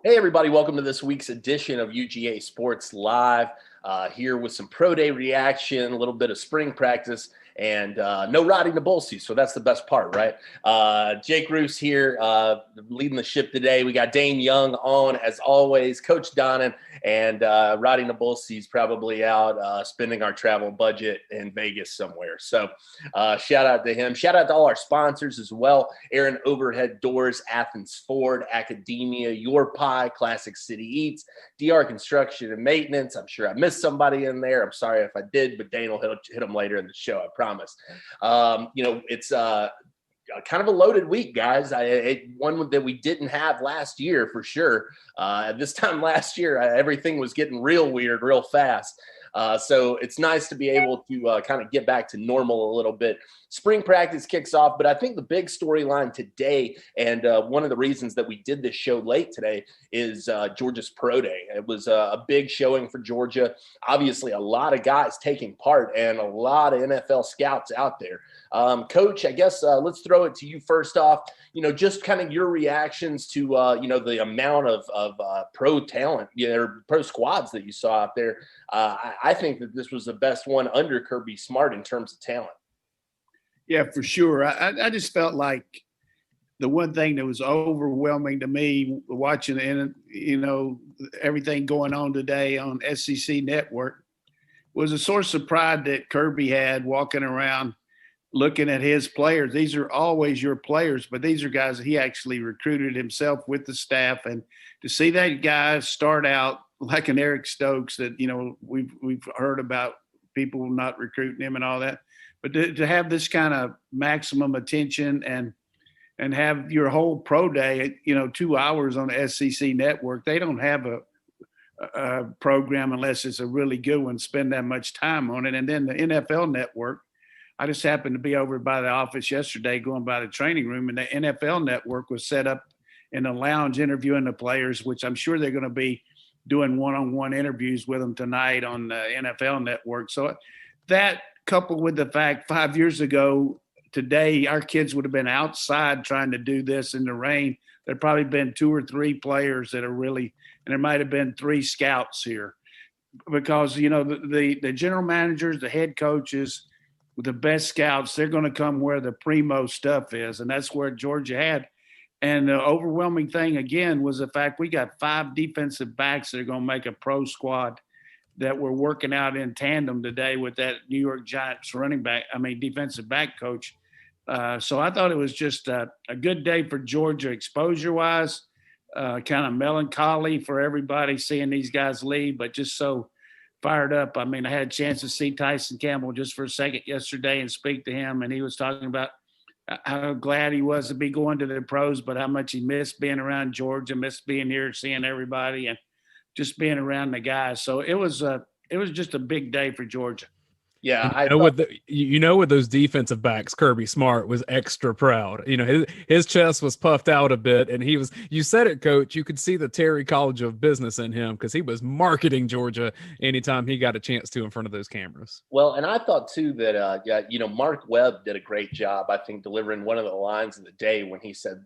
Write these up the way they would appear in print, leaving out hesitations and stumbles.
Hey, everybody, welcome to this week's edition of UGA Sports Live. Here with some pro day reaction, a little bit of spring practice, and no riding the bull seat. So that's the best part, right? Jake Roos here, leading the ship today. We got Dayne Young on, as always, Coach Donnan, and riding the bull seats probably out spending our travel budget in Vegas somewhere. So shout out to him. Shout out to all our sponsors as well. Aaron Overhead Doors, Athens Ford, Academia, Your Pie, Classic City Eats, DR Construction and Maintenance. I'm sure I missed somebody in there. I'm sorry if I did, but Dane will hit them later in the show, I promise. It's kind of a loaded week, guys. One that we didn't have last year for sure. This time last year, everything was getting real weird real fast. So it's nice to be able to kind of get back to normal a little bit. Spring practice kicks off, but I think the big storyline today, and one of the reasons that we did this show late today, is Georgia's Pro Day. It was a big showing for Georgia. Obviously, a lot of guys taking part and a lot of NFL scouts out there. Coach, I guess let's throw it to you first off. Just kind of your reactions to, the amount of pro talent, or pro squads that you saw out there. I think that this was the best one under Kirby Smart in terms of talent. Yeah, for sure. I just felt like the one thing that was overwhelming to me watching, everything going on today on SEC Network was a source of pride that Kirby had walking around looking at his players. These are always your players, but these are guys that he actually recruited himself with the staff. And to see that guy start out like an Eric Stokes that, we've heard about people not recruiting him and all that. But to have this kind of maximum attention and have your whole pro day, 2 hours on the SEC Network, they don't have a program unless it's a really good one, spend that much time on it. And then the NFL Network, I just happened to be over by the office yesterday going by the training room, and the NFL Network was set up in a lounge interviewing the players, which I'm sure they're going to be doing one-on-one interviews with them tonight on the NFL Network. So that, coupled with the fact 5 years ago today, our kids would have been outside trying to do this in the rain. There'd probably been 2 or 3 players that are really, and there might have been 3 scouts here because, the general managers, the head coaches, the best scouts, they're going to come where the primo stuff is. And that's where Georgia had. And the overwhelming thing, again, was the fact we got 5 defensive backs that are going to make a pro squad that we're working out in tandem today with that New York Giants defensive back coach. So I thought it was just a good day for Georgia exposure-wise, kind of melancholy for everybody seeing these guys leave, but just so fired up. I had a chance to see Tyson Campbell just for a second yesterday and speak to him, and he was talking about how glad he was to be going to the pros, but how much he missed being around Georgia, missed being here, seeing everybody, and just being around the guys. So it was just a big day for Georgia. Yeah, with those defensive backs, Kirby Smart was extra proud. His chest was puffed out a bit, and you said it, Coach, you could see the Terry College of Business in him because he was marketing Georgia anytime he got a chance to in front of those cameras. Well, and I thought too that Mark Webb did a great job, I think, delivering one of the lines of the day when he said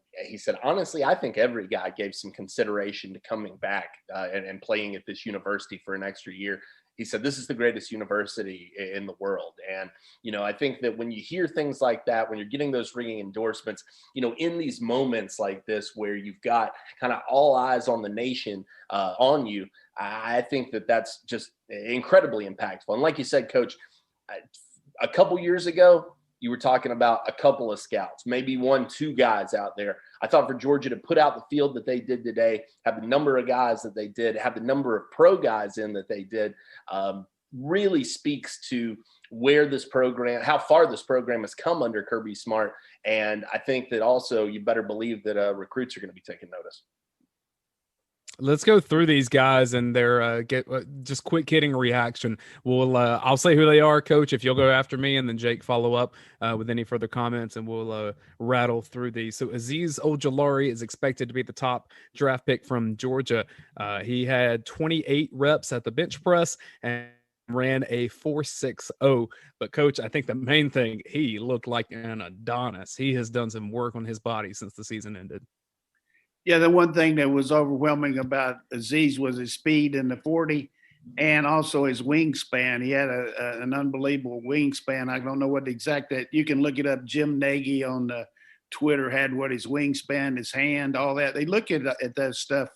honestly, I think every guy gave some consideration to coming back and playing at this university for an extra year. He said, this is the greatest university in the world. And, I think that when you hear things like that, when you're getting those ringing endorsements, in these moments like this, where you've got kind of all eyes on the nation on you, I think that that's just incredibly impactful. And like you said, Coach, a couple years ago, you were talking about a couple of scouts, maybe 1-2 guys out there. I thought for Georgia to put out the field that they did today, have the number of guys that they did, have the number of pro guys in that they did, really speaks to where this program, how far this program has come under Kirby Smart. And I think that also you better believe that recruits are going to be taking notice. Let's go through these guys and their just quick hitting reaction. I'll say who they are, Coach, if you'll go after me, and then Jake follow up with any further comments, and we'll rattle through these. So Aziz Ogilari is expected to be the top draft pick from Georgia. He had 28 reps at the bench press and ran a 4.60. But Coach, I think the main thing, he looked like an Adonis. He has done some work on his body since the season ended. Yeah, the one thing that was overwhelming about Aziz was his speed in the 40 and also his wingspan. He had an unbelievable wingspan. I don't know what the exact that you can look it up. Jim Nagy on Twitter had what his wingspan, his hand, all that. They look at that stuff.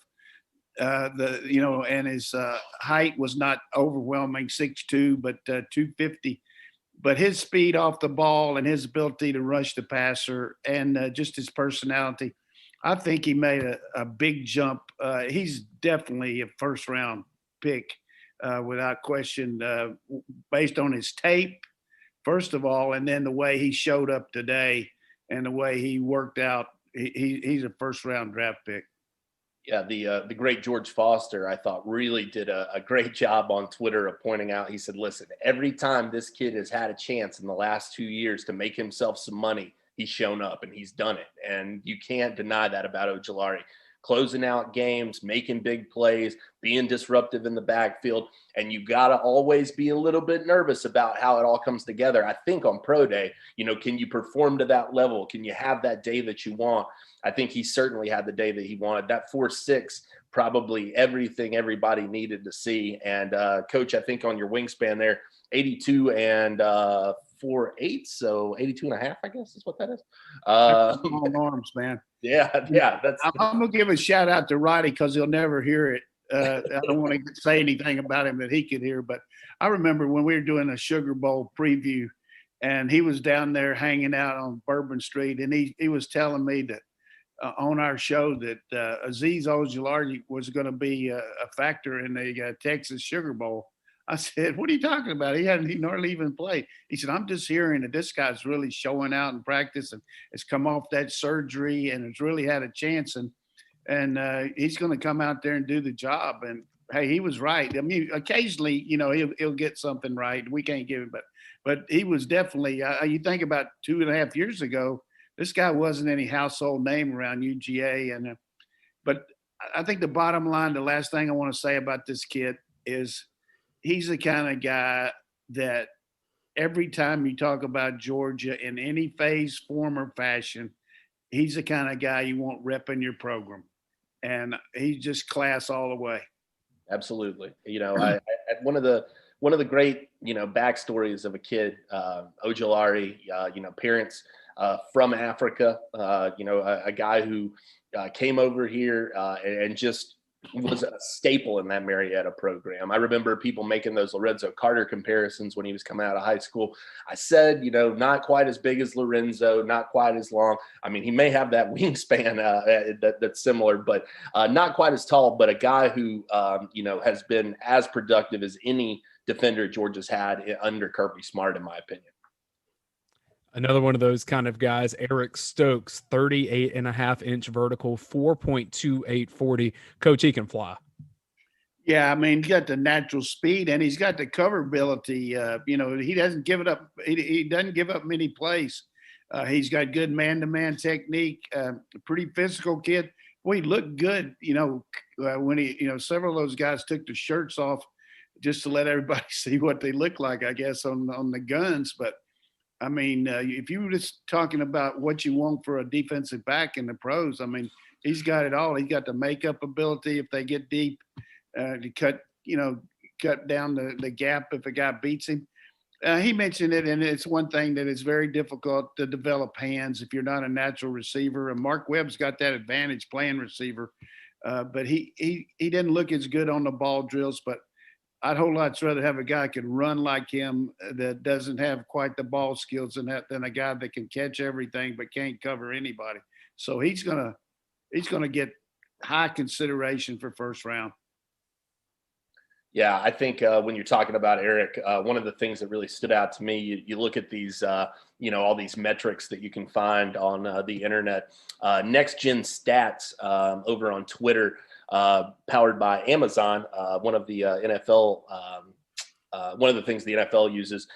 And his height was not overwhelming, 6'2", but 250. But his speed off the ball and his ability to rush the passer and just his personality, I think he made a big jump. He's definitely a first round pick without question, based on his tape, first of all, and then the way he showed up today and the way he worked out. He's a first round draft pick. Yeah, the great George Foster, I thought, really did a great job on Twitter of pointing out. He said, listen, every time this kid has had a chance in the last 2 years to make himself some money, he's shown up and he's done it. And you can't deny that about Ogilari. Closing out games, making big plays, being disruptive in the backfield. And you got to always be a little bit nervous about how it all comes together. I think on pro day, can you perform to that level? Can you have that day that you want? I think he certainly had the day that he wanted. That 4.6, probably everything everybody needed to see. And Coach, I think on your wingspan there, 82 and 4.8, so 82 and a half, I guess is what that is. Long arms, man. Yeah. I'm gonna give a shout out to Roddy because he'll never hear it. I don't want to say anything about him that he could hear, but I remember when we were doing a Sugar Bowl preview, and he was down there hanging out on Bourbon Street, and he was telling me that on our show that Aziz Ogilari was going to be a factor in the Texas Sugar Bowl. I said, what are you talking about? He hardly even played. He said, I'm just hearing that this guy's really showing out in practice and has come off that surgery and has really had a chance. And he's going to come out there and do the job. And hey, he was right. I mean, occasionally, he'll get something right. We can't give him, but he was definitely, you think about 2.5 years ago, this guy wasn't any household name around UGA. But I think the bottom line, the last thing I want to say about this kid is he's the kind of guy that every time you talk about Georgia in any phase, form, or fashion, he's the kind of guy you want repping your program. And he's just class all the way. Absolutely. One of the great, backstories of a kid, Ogilari, parents from Africa, a guy who came over here and just was a staple in that Marietta program. I remember people making those Lorenzo Carter comparisons when he was coming out of high school. I said, not quite as big as Lorenzo, not quite as long. I mean, he may have that wingspan that's similar, but not quite as tall, but a guy who, has been as productive as any defender Georgia's had under Kirby Smart, in my opinion. Another one of those kind of guys, Eric Stokes, 38.5-inch vertical, 4.2840. Coach, he can fly. Yeah, I mean, he's got the natural speed and he's got the coverability. He doesn't give it up. He doesn't give up many plays. He's got good man-to-man technique. Pretty physical kid. Well, he looked good. When several of those guys took their shirts off just to let everybody see what they look like, I guess, on the guns. But I mean, if you were just talking about what you want for a defensive back in the pros, I mean, he's got it all. He's got the makeup ability if they get deep to cut down the gap if a guy beats him. He mentioned it, and it's one thing that is very difficult to develop hands if you're not a natural receiver. And Mark Webb's got that advantage playing receiver, but he didn't look as good on the ball drills. But I'd whole lot rather have a guy who can run like him that doesn't have quite the ball skills than a guy that can catch everything but can't cover anybody. So he's gonna get high consideration for first round. Yeah, I think when you're talking about Eric, one of the things that really stood out to me, you look at these, all these metrics that you can find on the internet. Next Gen Stats over on Twitter, powered by Amazon, one of the NFL, one of the things the NFL uses,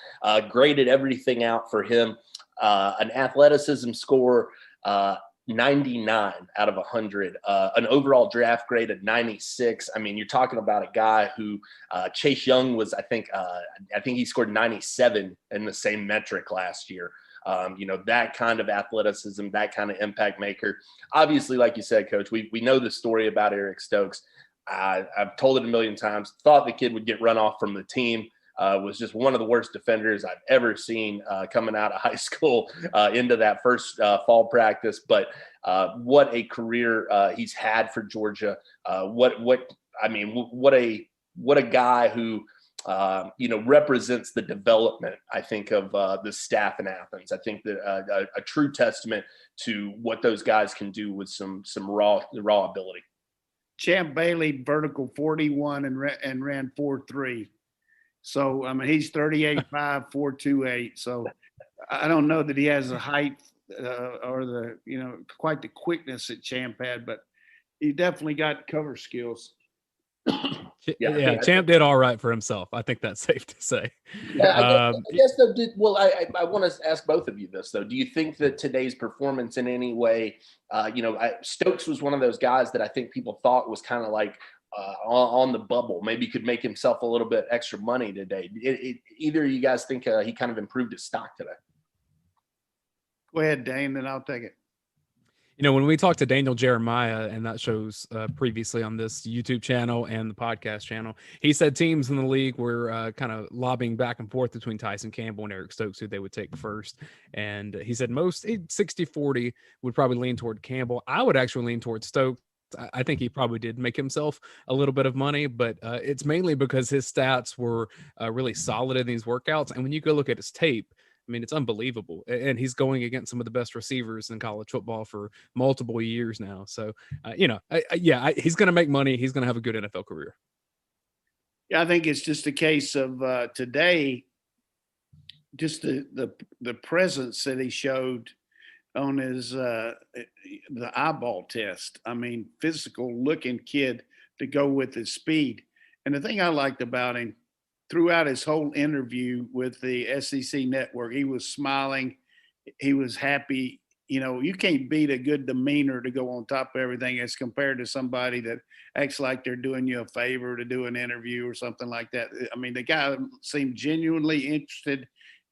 graded everything out for him. An athleticism score, 99 out of 100, an overall draft grade of 96. I mean, you're talking about a guy who Chase Young was, I think he scored 97 in the same metric last year. That kind of athleticism, that kind of impact maker. Obviously, like you said, Coach, we know the story about Eric Stokes. I've told it a million times. Thought the kid would get run off from the team. Was just one of the worst defenders I've ever seen coming out of high school into that first fall practice. But what a career he's had for Georgia. What a guy who represents the development, I think, of the staff in Athens. I think that a true testament to what those guys can do with some raw ability. Champ Bailey vertical 41 and ran 4.3. So, I mean, he's 38.5, 4.28. So I don't know that he has the height or quite the quickness that Champ had, but he definitely got cover skills. Yeah, Champ did all right for himself. I think that's safe to say. I guess though, I want to ask both of you this though. Do you think that today's performance in any way, Stokes was one of those guys that I think people thought was kind of like on the bubble, maybe could make himself a little bit extra money today. Either of you guys think he kind of improved his stock today? Go ahead, Dane, then I'll take it. When we talked to Daniel Jeremiah, and that shows previously on this YouTube channel and the podcast channel, he said teams in the league were kind of lobbying back and forth between Tyson Campbell and Eric Stokes, who they would take first. And he said most 60-40 would probably lean toward Campbell. I would actually lean toward Stokes. I think he probably did make himself a little bit of money, but it's mainly because his stats were really solid in these workouts. And when you go look at his tape, I mean, it's unbelievable. And he's going against some of the best receivers in college football for multiple years now. So, he's going to make money. He's going to have a good NFL career. Yeah, I think it's just a case of today, just the presence that he showed on his the eyeball test. I mean, physical looking kid to go with his speed. And the thing I liked about him throughout his whole interview with the SEC network, he was smiling. He was happy. You can't beat a good demeanor to go on top of everything as compared to somebody that acts like they're doing you a favor to do an interview or something like that. I mean, the guy seemed genuinely interested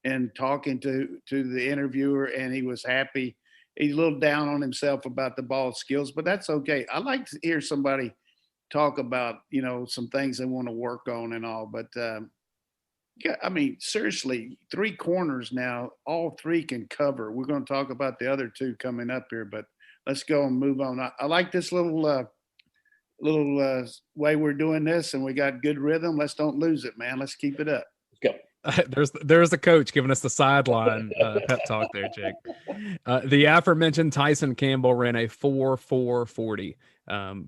in talking to the interviewer, and he was happy. He's a little down on himself about the ball skills, but that's okay. I like to hear somebody talk about, some things they want to work on and all. But, I mean, seriously, 3 corners now, all 3 can cover. We're going to talk about the other 2 coming up here, but let's go and move on. I like this little way we're doing this, and we got good rhythm. Let's don't lose it, man. Let's keep it up. Let's go. There's the coach giving us the sideline pep talk there, Jake. The aforementioned Tyson Campbell ran a 4.40.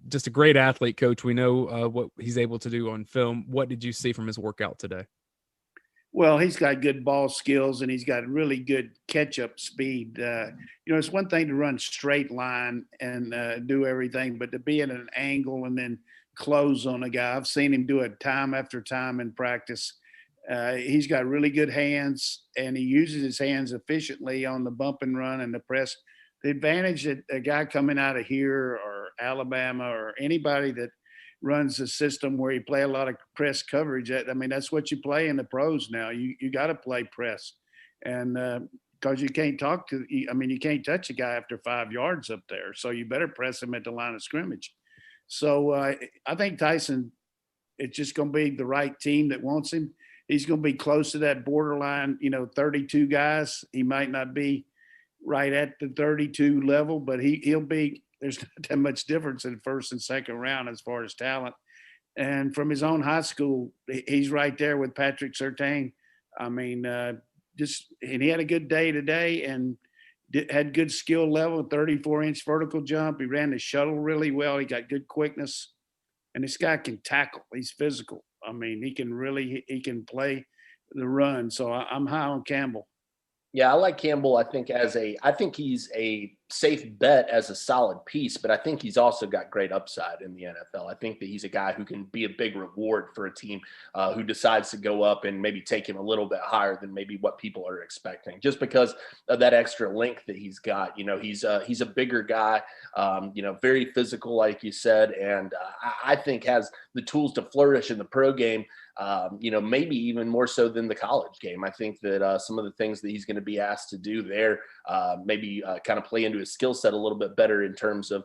Just a great athlete, Coach. We know what he's able to do on film. What did you see from his workout today? Well, he's got good ball skills, and he's got really good catch-up speed. It's one thing to run straight line and do everything, but to be at an angle and then close on a guy, I've seen him do it time after time in practice. He's got really good hands, and he uses his hands efficiently on the bump and run and the press. The advantage that a guy coming out of here or Alabama or anybody that runs a system where you play a lot of press coverage, I mean, that's what you play in the pros now. You got to play press, and because you can't you can't touch a guy after 5 yards up there, so you better press him at the line of scrimmage. So I think Tyson, it's just going to be the right team that wants him. He's going to be close to that borderline, 32 guys. He might not be right at the 32 level, but he'll be. There's not that much difference in first and second round as far as talent. And from his own high school, he's right there with Patrick Surtain. I mean, and he had a good day today and had good skill level, 34-inch vertical jump. He ran the shuttle really well. He got good quickness. And this guy can tackle. He's physical. I mean, he can play the run. So I'm high on Campbell. Yeah, I like Campbell. I think he's a safe bet as a solid piece, but I think he's also got great upside in the NFL. I think that he's a guy who can be a big reward for a team who decides to go up and maybe take him a little bit higher than maybe what people are expecting, just because of that extra length that he's got. He's a bigger guy, very physical, like you said, and I think has the tools to flourish in the pro game. Maybe even more so than the college game. I think that some of the things that he's going to be asked to do there maybe kind of play into his skill set a little bit better in terms of,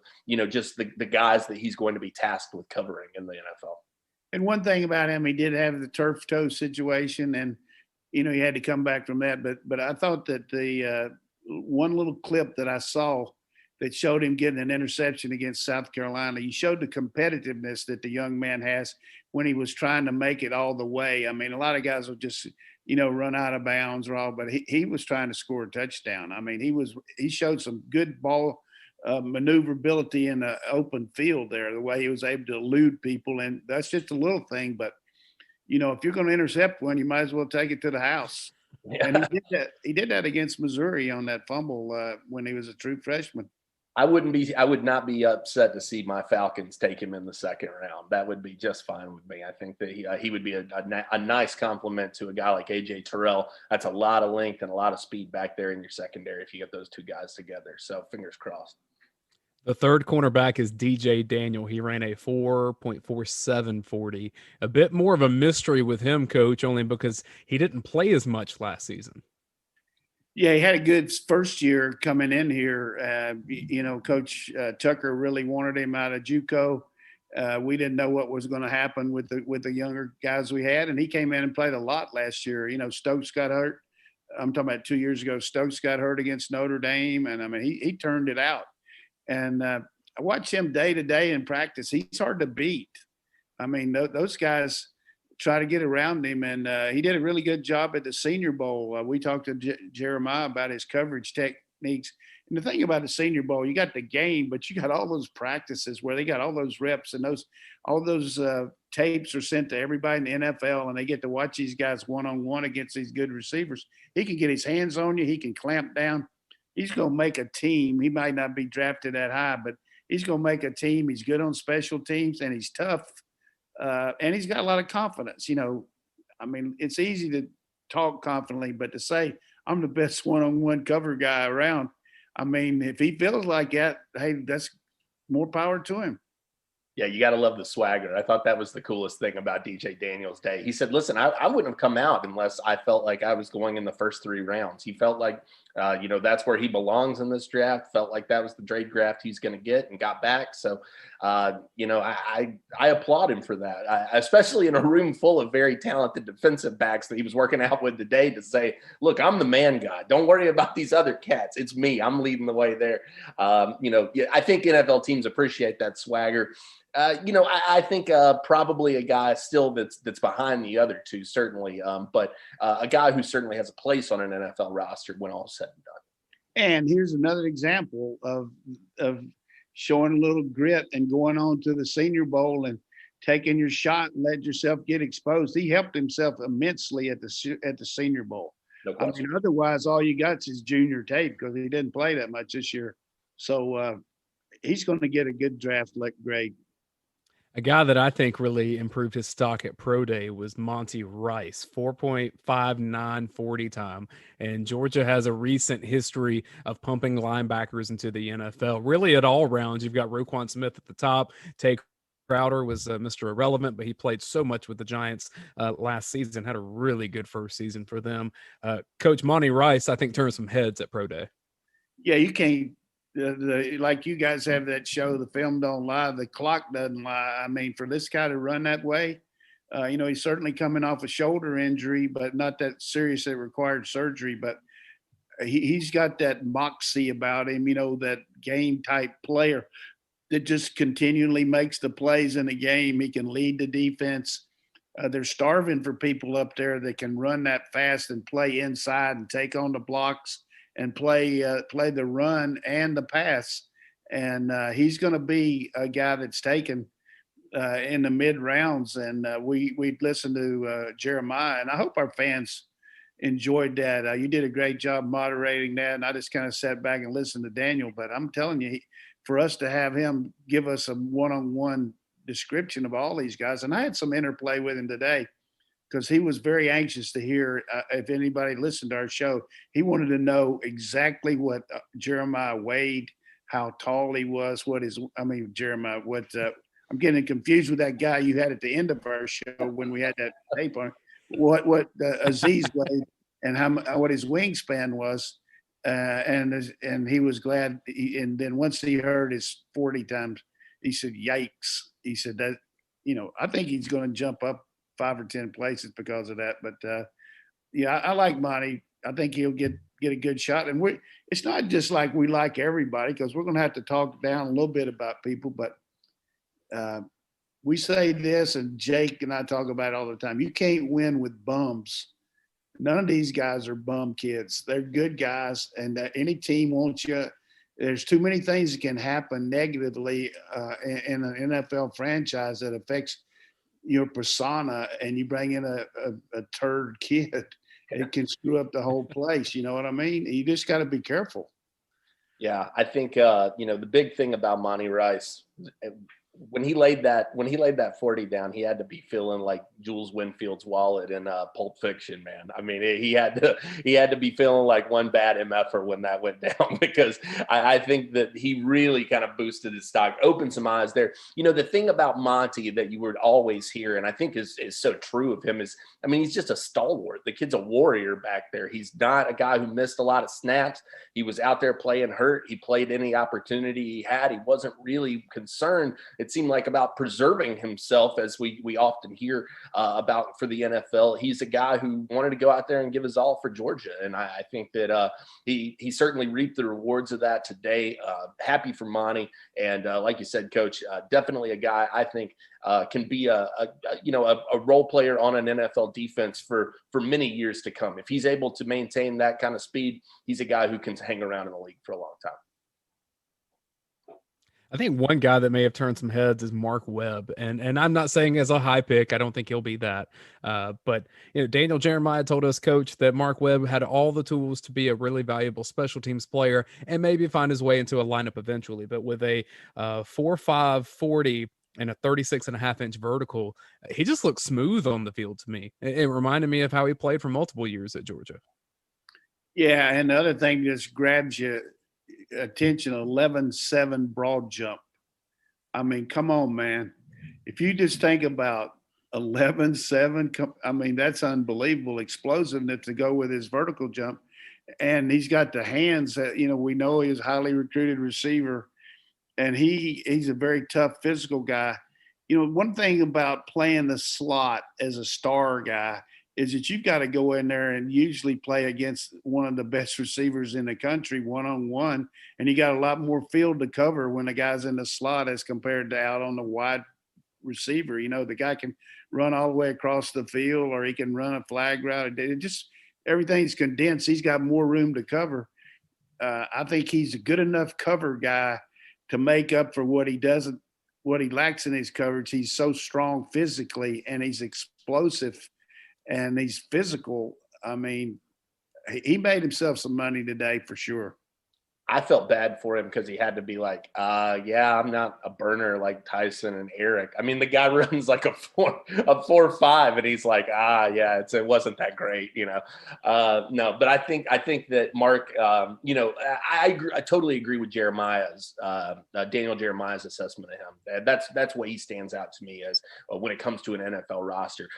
just the guys that he's going to be tasked with covering in the NFL. And one thing about him, he did have the turf toe situation, and, he had to come back from that. But I thought that the one little clip that I saw that showed him getting an interception against South Carolina, he showed the competitiveness that the young man has when he was trying to make it all the way. I mean, a lot of guys will just, run out of bounds or all, but he was trying to score a touchdown. I mean, he showed some good ball maneuverability in the open field there, the way he was able to elude people. And that's just a little thing, but if you're going to intercept one, you might as well take it to the house. Yeah. And he did that against Missouri on that fumble when he was a true freshman. I would not be upset to see my Falcons take him in the second round. That would be just fine with me. I think that he would be a nice compliment to a guy like AJ Terrell. That's a lot of length and a lot of speed back there in your secondary if you get those two guys together. So fingers crossed. The third cornerback is DJ Daniel. He ran a 4.4740. A bit more of a mystery with him, Coach, only because he didn't play as much last season. Yeah, he had a good first year coming in here. Coach Tucker really wanted him out of JUCO. We didn't know what was going to happen with the younger guys we had, and he came in and played a lot last year. Stokes got hurt. I'm talking about 2 years ago. Stokes got hurt against Notre Dame, and I mean he turned it out. And I watch him day to day in practice. He's hard to beat. I mean, those guys try to get around him, and he did a really good job at the Senior Bowl. We talked to Jeremiah about his coverage techniques. And the thing about the Senior Bowl, you got the game, but you got all those practices where they got all those reps, and all those tapes are sent to everybody in the NFL, and they get to watch these guys one-on-one against these good receivers. He can get his hands on you. He can clamp down. He's going to make a team. He might not be drafted that high, but he's going to make a team. He's good on special teams, and he's tough. And he's got a lot of confidence. I mean, it's easy to talk confidently, but to say I'm the best one-on-one cover guy around, I mean, if he feels like that, hey, that's more power to him. Yeah, you got to love the swagger. I thought that was the coolest thing about DJ Daniels' day. He said, listen, I wouldn't have come out unless I felt like I was going in the first 3 rounds. He felt like, that's where he belongs in this draft, felt like that was the trade draft he's going to get and got back. So, I applaud him for that, especially in a room full of very talented defensive backs that he was working out with today, to say, look, I'm the man guy. Don't worry about these other cats. It's me. I'm leading the way there. I think NFL teams appreciate that swagger. I think probably a guy still that's behind the other two, certainly, but a guy who certainly has a place on an NFL roster when all is said and done. And here's another example of showing a little grit and going on to the Senior Bowl and taking your shot and let yourself get exposed. He helped himself immensely at the Senior Bowl. No I mean, otherwise, all you got is junior tape because he didn't play that much this year. So he's going to get a good draft grade. A guy that I think really improved his stock at Pro Day was Monty Rice, 4.5940 time. And Georgia has a recent history of pumping linebackers into the NFL. Really at all rounds. You've got Roquan Smith at the top. Tay Crowder was Mr. Irrelevant, but he played so much with the Giants last season, had a really good first season for them. Coach Monty Rice, I think, turned some heads at Pro Day. Yeah, you can't. Like you guys have that show, the film don't lie, the clock doesn't lie. I mean, for this guy to run that way, he's certainly coming off a shoulder injury, but not that serious that required surgery. But he's got that moxie about him, that game type player that just continually makes the plays in the game. He can lead the defense. They're starving for people up there that can run that fast and play inside and take on the blocks and play the run and the pass. And he's going to be a guy that's taken in the mid rounds. And we listened to Jeremiah, and I hope our fans enjoyed that. You did a great job moderating that, and I just kind of sat back and listened to Daniel. But I'm telling you, for us to have him give us a one-on-one description of all these guys, and I had some interplay with him today because he was very anxious to hear if anybody listened to our show. He wanted to know exactly what Jeremiah weighed, how tall he was, Jeremiah, I'm getting confused with that guy you had at the end of our show when we had that tape on. What Aziz weighed and what his wingspan was, and he was glad. And then once he heard his 40 times, he said, "Yikes!" He said that, I think he's going to jump up 5 or 10 places because of that. But I like Monty. I think he'll get a good shot. And it's not just like we like everybody, because we're going to have to talk down a little bit about people, but. We say this, and Jake and I talk about it all the time. You can't win with bums. None of these guys are bum kids. They're good guys, and any team wants you. There's too many things that can happen negatively in an NFL franchise that affects your persona, and you bring in a turd kid. It can screw up the whole place. You know what I mean? You just got to be careful. Yeah, I think the big thing about Monty Rice, when he laid that 40 down, he had to be feeling like Jules Winfield's wallet in Pulp Fiction, man. I mean, he had to be feeling like one bad MFer when that went down, because I think that he really kind of boosted his stock, opened some eyes there. The thing about Monty that you would always hear, and I think is so true of him, is, he's just a stalwart. The kid's a warrior back there. He's not a guy who missed a lot of snaps. He was out there playing hurt. He played any opportunity he had. He wasn't really concerned, it seemed like, about preserving himself, as we often hear about for the NFL. He's a guy who wanted to go out there and give his all for Georgia, and I think that he certainly reaped the rewards of that today. Happy for Monty, and like you said, Coach, definitely a guy I think can be a role player on an NFL defense for many years to come. If he's able to maintain that kind of speed, he's a guy who can hang around in the league for a long time. I think one guy that may have turned some heads is Mark Webb, and I'm not saying as a high pick. I don't think he'll be that. But Daniel Jeremiah told us, Coach, that Mark Webb had all the tools to be a really valuable special teams player and maybe find his way into a lineup eventually. But with a 4.5 40 and a 36.5-inch vertical, he just looks smooth on the field to me. It reminded me of how he played for multiple years at Georgia. Yeah, and the other thing just grabs you attention, 11.7 broad jump. Come on, man. If you just think about 11.7, that's unbelievable explosiveness to go with his vertical jump. And he's got the hands that, we know he's a highly recruited receiver, and he's a very tough physical guy. One thing about playing the slot as a star guy is that you've got to go in there and usually play against one of the best receivers in the country one-on-one, and you got a lot more field to cover when the guy's in the slot as compared to out on the wide receiver. The guy can run all the way across the field, or he can run a flag route. Everything's condensed. He's got more room to cover. I think he's a good enough cover guy to make up for what he lacks in his coverage. He's so strong physically, and he's explosive, and he's physical. He made himself some money today for sure. I felt bad for him because he had to be like, I'm not a burner like Tyson and Eric. The guy runs like a 4.5, and he's like, it wasn't that great, No, but I think that Mark, I totally agree with Daniel Jeremiah's assessment of him. That's what he stands out to me as when it comes to an NFL roster.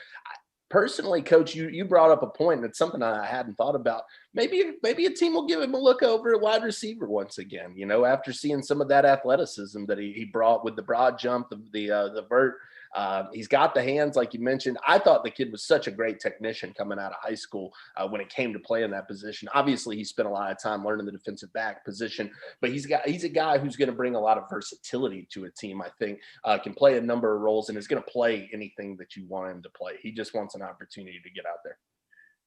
Personally, Coach, you brought up a point that's something I hadn't thought about. Maybe a team will give him a look over at wide receiver once again, after seeing some of that athleticism that he brought with the broad jump, the vert. He's got the hands, like you mentioned. I thought the kid was such a great technician coming out of high school when it came to playing that position. Obviously, he spent a lot of time learning the defensive back position, but he's a guy who's going to bring a lot of versatility to a team. I think can play a number of roles and is going to play anything that you want him to play. He just wants an opportunity to get out there.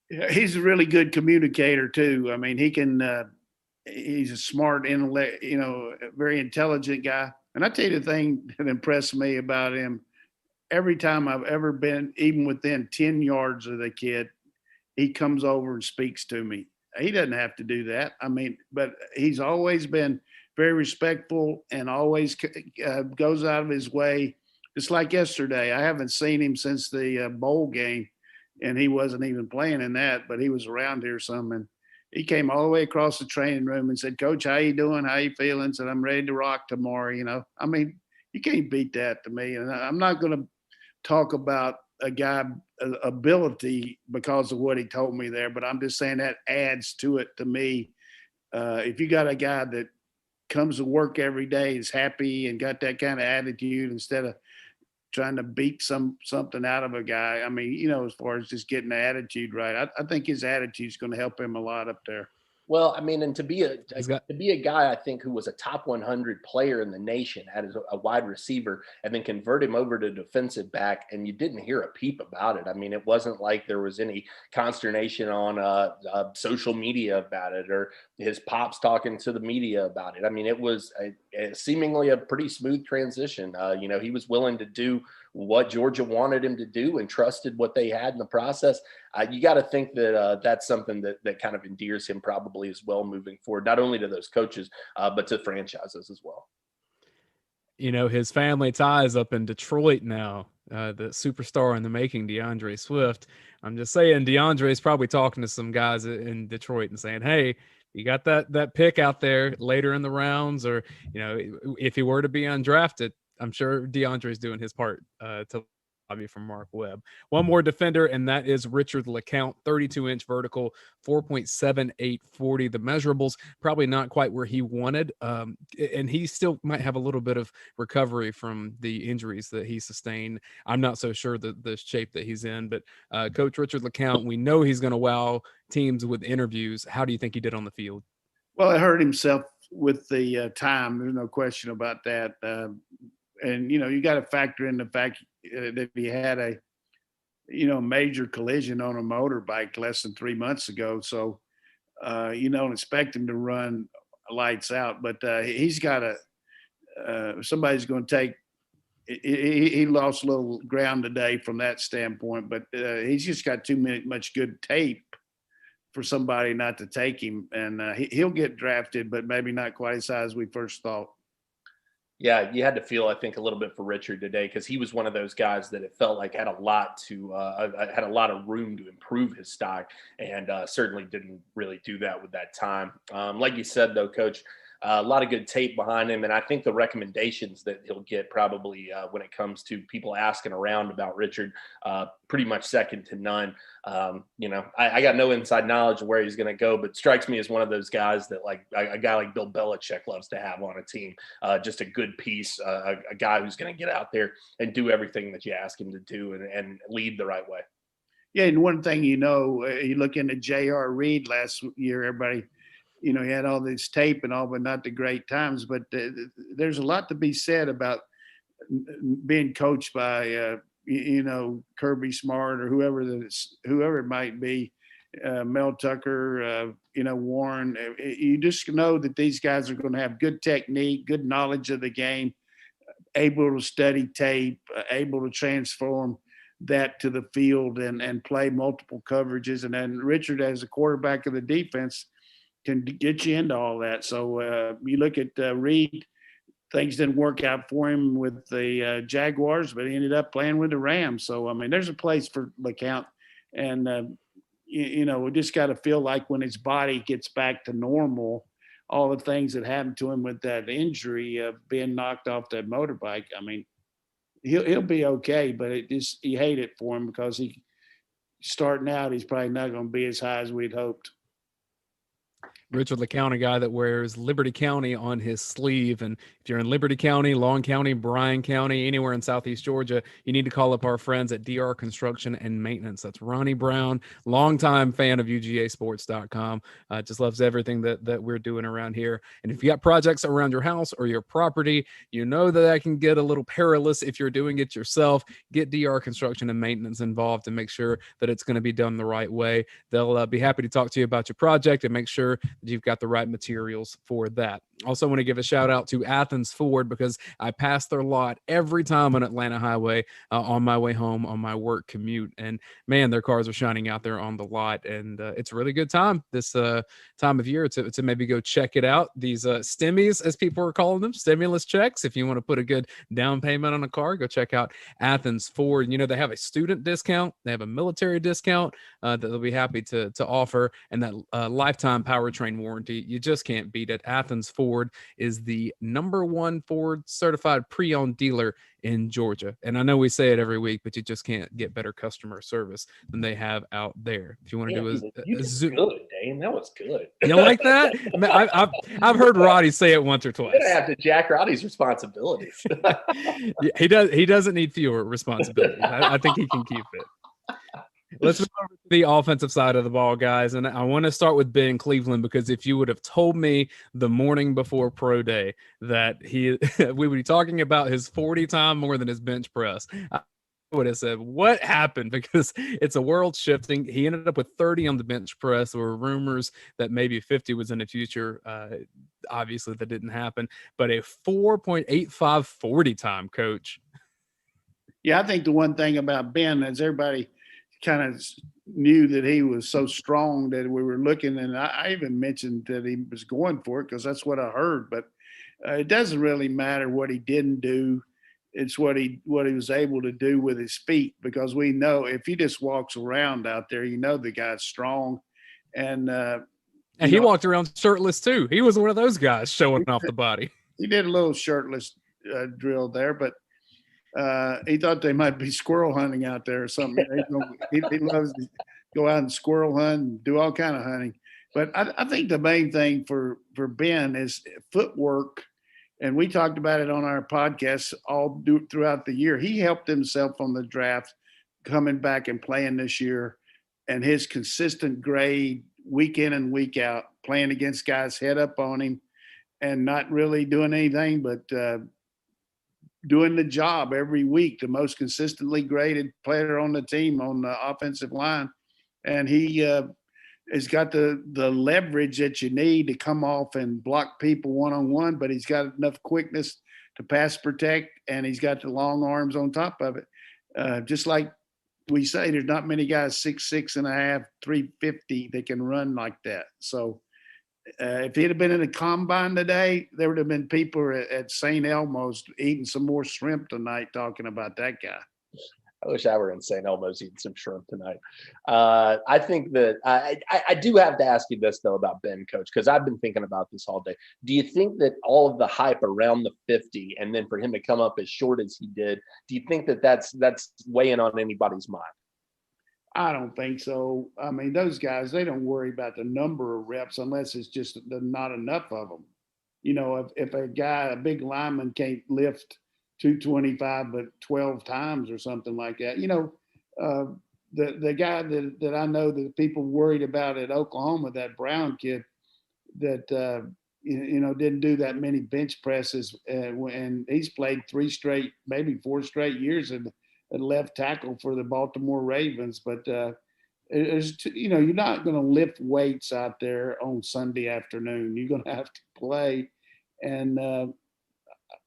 Yeah, he's a really good communicator too. He can. He's a smart, very intelligent guy. And I tell you the thing that impressed me about him. Every time I've ever been, even within 10 yards of the kid, he comes over and speaks to me. He doesn't have to do that. I mean, but he's always been very respectful and always goes out of his way. Just like yesterday, I haven't seen him since the bowl game, and he wasn't even playing in that, but he was around here some. And he came all the way across the training room and said, "Coach, how you doing? How you feeling?" Said, "I'm ready to rock tomorrow." I mean, you can't beat that to me. And I'm not going to talk about a guy ability because of what he told me there, but I'm just saying that adds to it to me. If you got a guy that comes to work every day, is happy and got that kind of attitude instead of trying to beat something out of a guy. I mean, as far as just getting the attitude right, I think his attitude is going to help him a lot up there. Well, I mean, and to be a guy, I think, who was a top 100 player in the nation as a wide receiver, and then convert him over to defensive back, and you didn't hear a peep about it. I mean, it wasn't like there was any consternation on social media about it, or his pops talking to the media about it. I mean, it was seemingly a pretty smooth transition. He was willing to do what Georgia wanted him to do and trusted what they had in the process. You got to think that that's something that kind of endears him probably as well moving forward, not only to those coaches, but to franchises as well. His family ties up in Detroit now. The superstar in the making, Deandre Swift. I'm just saying, Deandre is probably talking to some guys in Detroit and saying, "Hey, you got that pick out there later in the rounds, or if he were to be undrafted, I'm sure DeAndre's doing his part to lobby from Mark Webb." One more defender, and that is Richard Lecount, 32-inch vertical, 4.7840. The measurables probably not quite where he wanted, and he still might have a little bit of recovery from the injuries that he sustained. I'm not so sure the shape that he's in, but Coach Richard Lecount, we know he's going to wow teams with interviews. How do you think he did on the field? Well, it hurt himself with the time. There's no question about that. And, you got to factor in the fact that he had a major collision on a motorbike less than 3 months ago. So, you don't expect him to run lights out, but he's got somebody's going to take, he lost a little ground today from that standpoint, but he's just got too much good tape for somebody not to take him. And he'll get drafted, but maybe not quite as high as we first thought. Yeah, you had to feel, I think, a little bit for Richard today, because he was one of those guys that it felt like had a lot of room to improve his stock, and certainly didn't really do that with that time. Like you said, though, Coach, a lot of good tape behind him, and I think the recommendations that he'll get probably when it comes to people asking around about Richard, pretty much second to none. I got no inside knowledge of where he's going to go, but strikes me as one of those guys that, like a guy like Bill Belichick loves to have on a team. Just a good piece, a guy who's going to get out there and do everything that you ask him to do and lead the right way. Yeah, and one thing, you look into J.R. Reed last year, everybody, he had all this tape and all, but not the great times. But there's a lot to be said about being coached by, Kirby Smart or whoever it might be, Mel Tucker, Warren. You just know that these guys are going to have good technique, good knowledge of the game, able to study tape, able to transform that to the field and play multiple coverages. And then Richard, as a quarterback of the defense, can get you into all that. So you look at Reed, things didn't work out for him with the Jaguars, but he ended up playing with the Rams. So, I mean, there's a place for Lecount. And, we just got to feel like when his body gets back to normal, all the things that happened to him with that injury of being knocked off that motorbike, I mean, he'll be okay, but you hate it for him because starting out, he's probably not going to be as high as we'd hoped. Richard Lecount, a guy that wears Liberty County on his sleeve. And if you're in Liberty County, Long County, Bryan County, anywhere in Southeast Georgia, you need to call up our friends at DR Construction and Maintenance. That's Ronnie Brown, longtime fan of UGASports.com. Just loves everything that we're doing around here. And if you got projects around your house or your property, that can get a little perilous if you're doing it yourself. Get DR Construction and Maintenance involved and make sure that it's going to be done the right way. They'll be happy to talk to you about your project and make sure you've got the right materials for that. Also want to give a shout out to Athens Ford because I pass their lot every time on Atlanta Highway on my way home on my work commute. And man, their cars are shining out there on the lot. And it's a really good time this time of year to maybe go check it out. These stimmies, as people are calling them, stimulus checks. If you want to put a good down payment on a car, go check out Athens Ford. You know, they have a student discount. They have a military discount that they'll be happy to offer. And that lifetime powertrain warranty, you just can't beat it. Athens Ford is the #1 Ford certified pre-owned dealer in Georgia. And I know we say it every week, but you just can't get better customer service than they have out there. If you want to do a Zoom. Good, Dayne. That was good. You like that? I've heard Roddy say it once or twice. You're gonna have to jack Roddy's responsibilities. He doesn't need fewer responsibilities. I think he can keep it. Let's move over to the offensive side of the ball, guys. And I want to start with Ben Cleveland because if you would have told me the morning before pro day that we would be talking about his 40 time more than his bench press, I would have said, what happened? Because it's a world shifting. He ended up with 30 on the bench press. There were rumors that maybe 50 was in the future. Obviously, that didn't happen. But a 4.85 40 time, Coach. Yeah, I think the one thing about Ben is everybody kind of knew that he was so strong that we were looking, and I even mentioned that he was going for it because that's what I heard. But it doesn't really matter what he didn't do. It's what he was able to do with his feet, because we know if he just walks around out there, you know the guy's strong. And he walked around shirtless too. He was one of those guys showing off the body. He did a little shirtless drill there, but he thought they might be squirrel hunting out there or something. He loves to go out and squirrel hunt and do all kind of hunting. But I think the main thing for Ben is footwork. And we talked about it on our podcast throughout the year. He helped himself on the draft, coming back and playing this year, and his consistent grade week in and week out, playing against guys head up on him and not really doing anything but doing the job every week, the most consistently graded player on the team on the offensive line. And he has got the leverage that you need to come off and block people one-on-one, but he's got enough quickness to pass protect, and he's got the long arms on top of it. Just like we say, there's not many guys 6'6 and a half, 350 that can run like that. So if he'd have been in a combine today, there would have been people at St. Elmo's eating some more shrimp tonight talking about that guy. I wish I were in St. Elmo's eating some shrimp tonight. I think that I do have to ask you this, though, about Ben, Coach, because I've been thinking about this all day. Do you think that all of the hype around the 50 and then for him to come up as short as he did, do you think that that's weighing on anybody's mind? I don't think so. I mean, those guys, they don't worry about the number of reps unless it's just not enough of them. You know, if a big lineman can't lift 225 but 12 times or something like that, you know, the guy that I know that people worried about at Oklahoma, that Brown kid that didn't do that many bench presses, and he's played 3 straight, maybe 4 straight years at left tackle for the Baltimore Ravens. But you're not going to lift weights out there on Sunday afternoon. You're going to have to play, and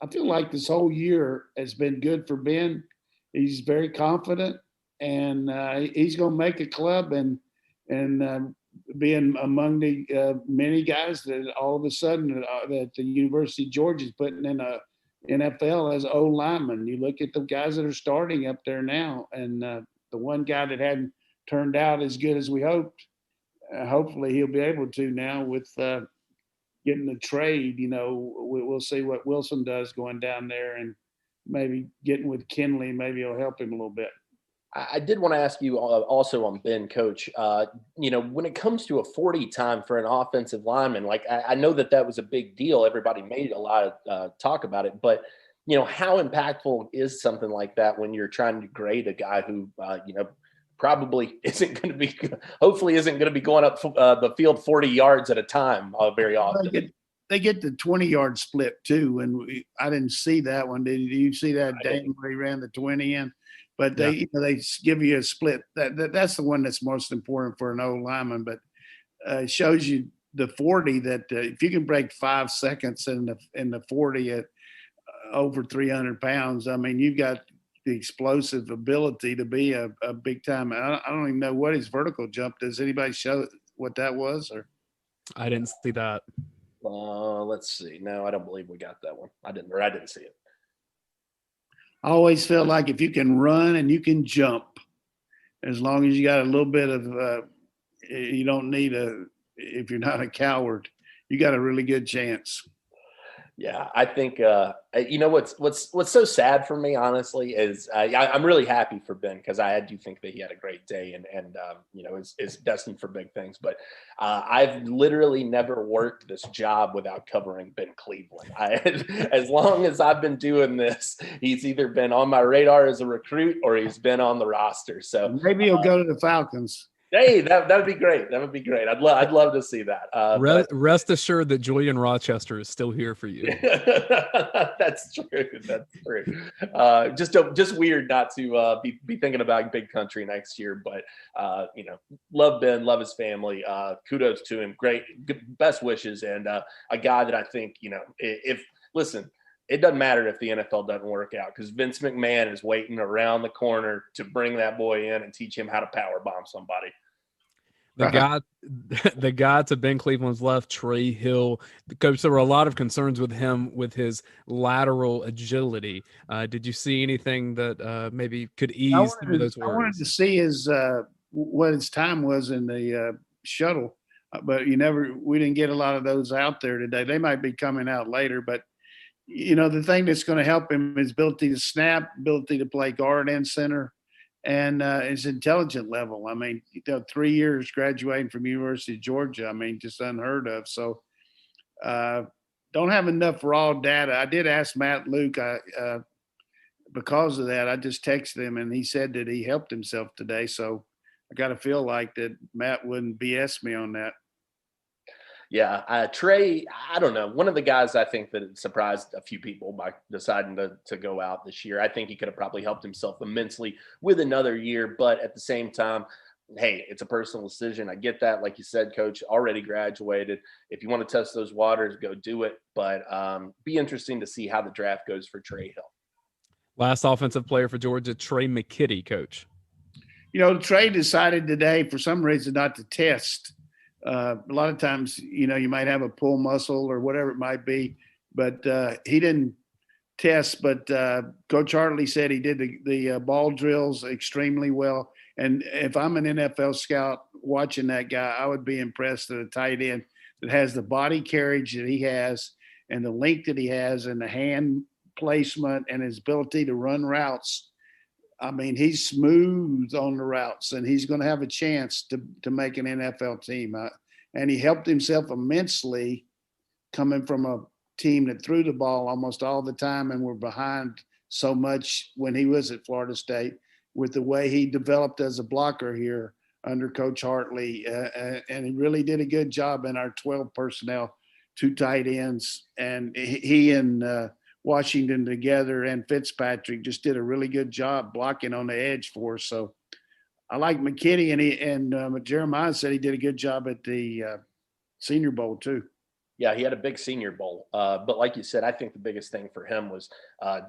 I feel like this whole year has been good for Ben. He's very confident, and he's going to make a club and being among the many guys that all of a sudden that the University of Georgia is putting in a NFL as O lineman. You look at the guys that are starting up there now, and the one guy that hadn't turned out as good as we hoped, hopefully he'll be able to now with getting the trade. You know, we'll see what Wilson does going down there, and maybe getting with Kinley, maybe it'll help him a little bit. I did want to ask you also on Ben, Coach, when it comes to a 40 time for an offensive lineman, like I know that was a big deal. Everybody made a lot of talk about it, but, how impactful is something like that when you're trying to grade a guy who, probably hopefully isn't going to be going up the field 40 yards at a time very often. They get the 20-yard split too, and I didn't see that one. Did you see that? Dayne where he ran the 20 in? But they give you a split. That's the one that's most important for an old lineman. But it shows you the 40 that if you can break 5 seconds in the 40 at over 300 pounds, I mean, you've got the explosive ability to be a big time. I don't even know what his vertical jump. Does anybody show what that was? Or I didn't see that. Let's see. No, I don't believe we got that one. I didn't see it. I always feel like if you can run and you can jump, as long as you got a little bit of, you don't need if you're not a coward, you got a really good chance. Yeah, I think you know what's so sad for me, honestly, is I'm really happy for Ben, because I do think that he had a great day and you know is destined for big things. But I've literally never worked this job without covering Ben Cleveland. As long as I've been doing this, he's either been on my radar as a recruit or he's been on the roster. So maybe he'll go to the Falcons. Hey, that would be great. That would be great. I'd love to see that. Rest assured that Julian Rochester is still here for you. That's true. That's true. Just weird not to be thinking about big country next year, but you know, love Ben, love his family. Kudos to him. Great, best wishes, and a guy that I think, you know, listen. It doesn't matter if the NFL doesn't work out, because Vince McMahon is waiting around the corner to bring that boy in and teach him how to power bomb somebody. The guy to Ben Cleveland's left, Trey Hill. Coach, there were a lot of concerns with him with his lateral agility. Did you see anything that maybe could ease some of those worries? I wanted to see what his time was in the shuttle, but we didn't get a lot of those out there today. They might be coming out later, but you know, the thing that's going to help him is ability to snap, ability to play guard and center, and his intelligent level. I mean, 3 years graduating from University of Georgia. I mean, just unheard of. So don't have enough raw data. I did ask Matt Luke. Because of that, I just texted him, and he said that he helped himself today. So I got to feel like that Matt wouldn't BS me on that. Yeah, Trey, I don't know. One of the guys I think that surprised a few people by deciding to go out this year. I think he could have probably helped himself immensely with another year, but at the same time, hey, it's a personal decision. I get that. Like you said, Coach, already graduated. If you want to test those waters, go do it. But be interesting to see how the draft goes for Trey Hill. Last offensive player for Georgia, Trey Mckitty, Coach. You know, Trey decided today for some reason not to test. A lot of times, you know, you might have a pull muscle or whatever it might be, but he didn't test. But Coach Hartley said he did the ball drills extremely well. And if I'm an NFL scout watching that guy, I would be impressed at a tight end that has the body carriage that he has and the length that he has and the hand placement and his ability to run routes. I mean, he's smooth on the routes, and he's going to have a chance to make an NFL team. And he helped himself immensely coming from a team that threw the ball almost all the time and were behind so much when he was at Florida State, with the way he developed as a blocker here under Coach Hartley. And he really did a good job in our 12 personnel, 2 tight ends. And he and Washington together and Fitzpatrick just did a really good job blocking on the edge for us. So I like Mckitty, and Jeremiah said he did a good job at the Senior Bowl too. Yeah, he had a big Senior Bowl. But like you said, I think the biggest thing for him was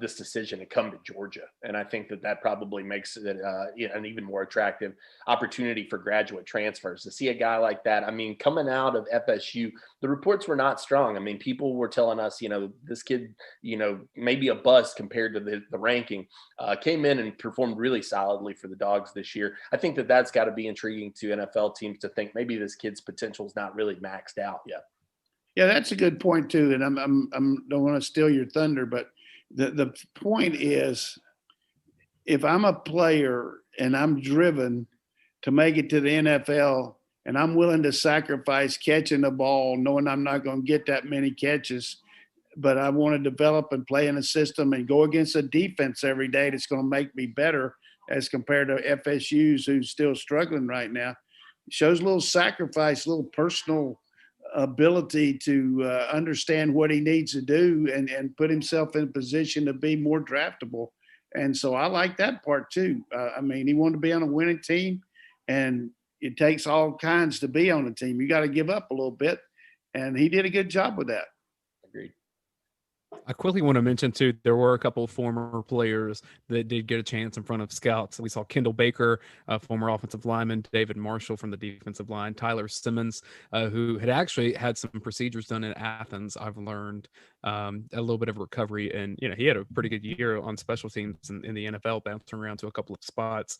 this decision to come to Georgia. And I think that probably makes it an even more attractive opportunity for graduate transfers. To see a guy like that, I mean, coming out of FSU, the reports were not strong. I mean, people were telling us, you know, this kid, you know, maybe a bust compared to the ranking, came in and performed really solidly for the Dogs this year. I think that's got to be intriguing to NFL teams to think maybe this kid's potential is not really maxed out yet. Yeah, that's a good point too. And I'm don't want to steal your thunder, but the point is, if I'm a player and I'm driven to make it to the NFL, and I'm willing to sacrifice catching the ball, knowing I'm not going to get that many catches, but I want to develop and play in a system and go against a defense every day that's going to make me better as compared to FSU's, who's still struggling right now. It shows a little sacrifice, a little personal ability to understand what he needs to do and put himself in a position to be more draftable. And so I like that part too. I mean, he wanted to be on a winning team, and it takes all kinds to be on a team. You got to give up a little bit. and he did a good job with that. Agreed. I quickly want to mention too, there were a couple of former players that did get a chance in front of scouts. We saw Kendall Baker, former offensive lineman, David Marshall from the defensive line, Tyler Simmons, who had actually had some procedures done in Athens. I've learned a little bit of recovery, and he had a pretty good year on special teams in the NFL, bouncing around to a couple of spots.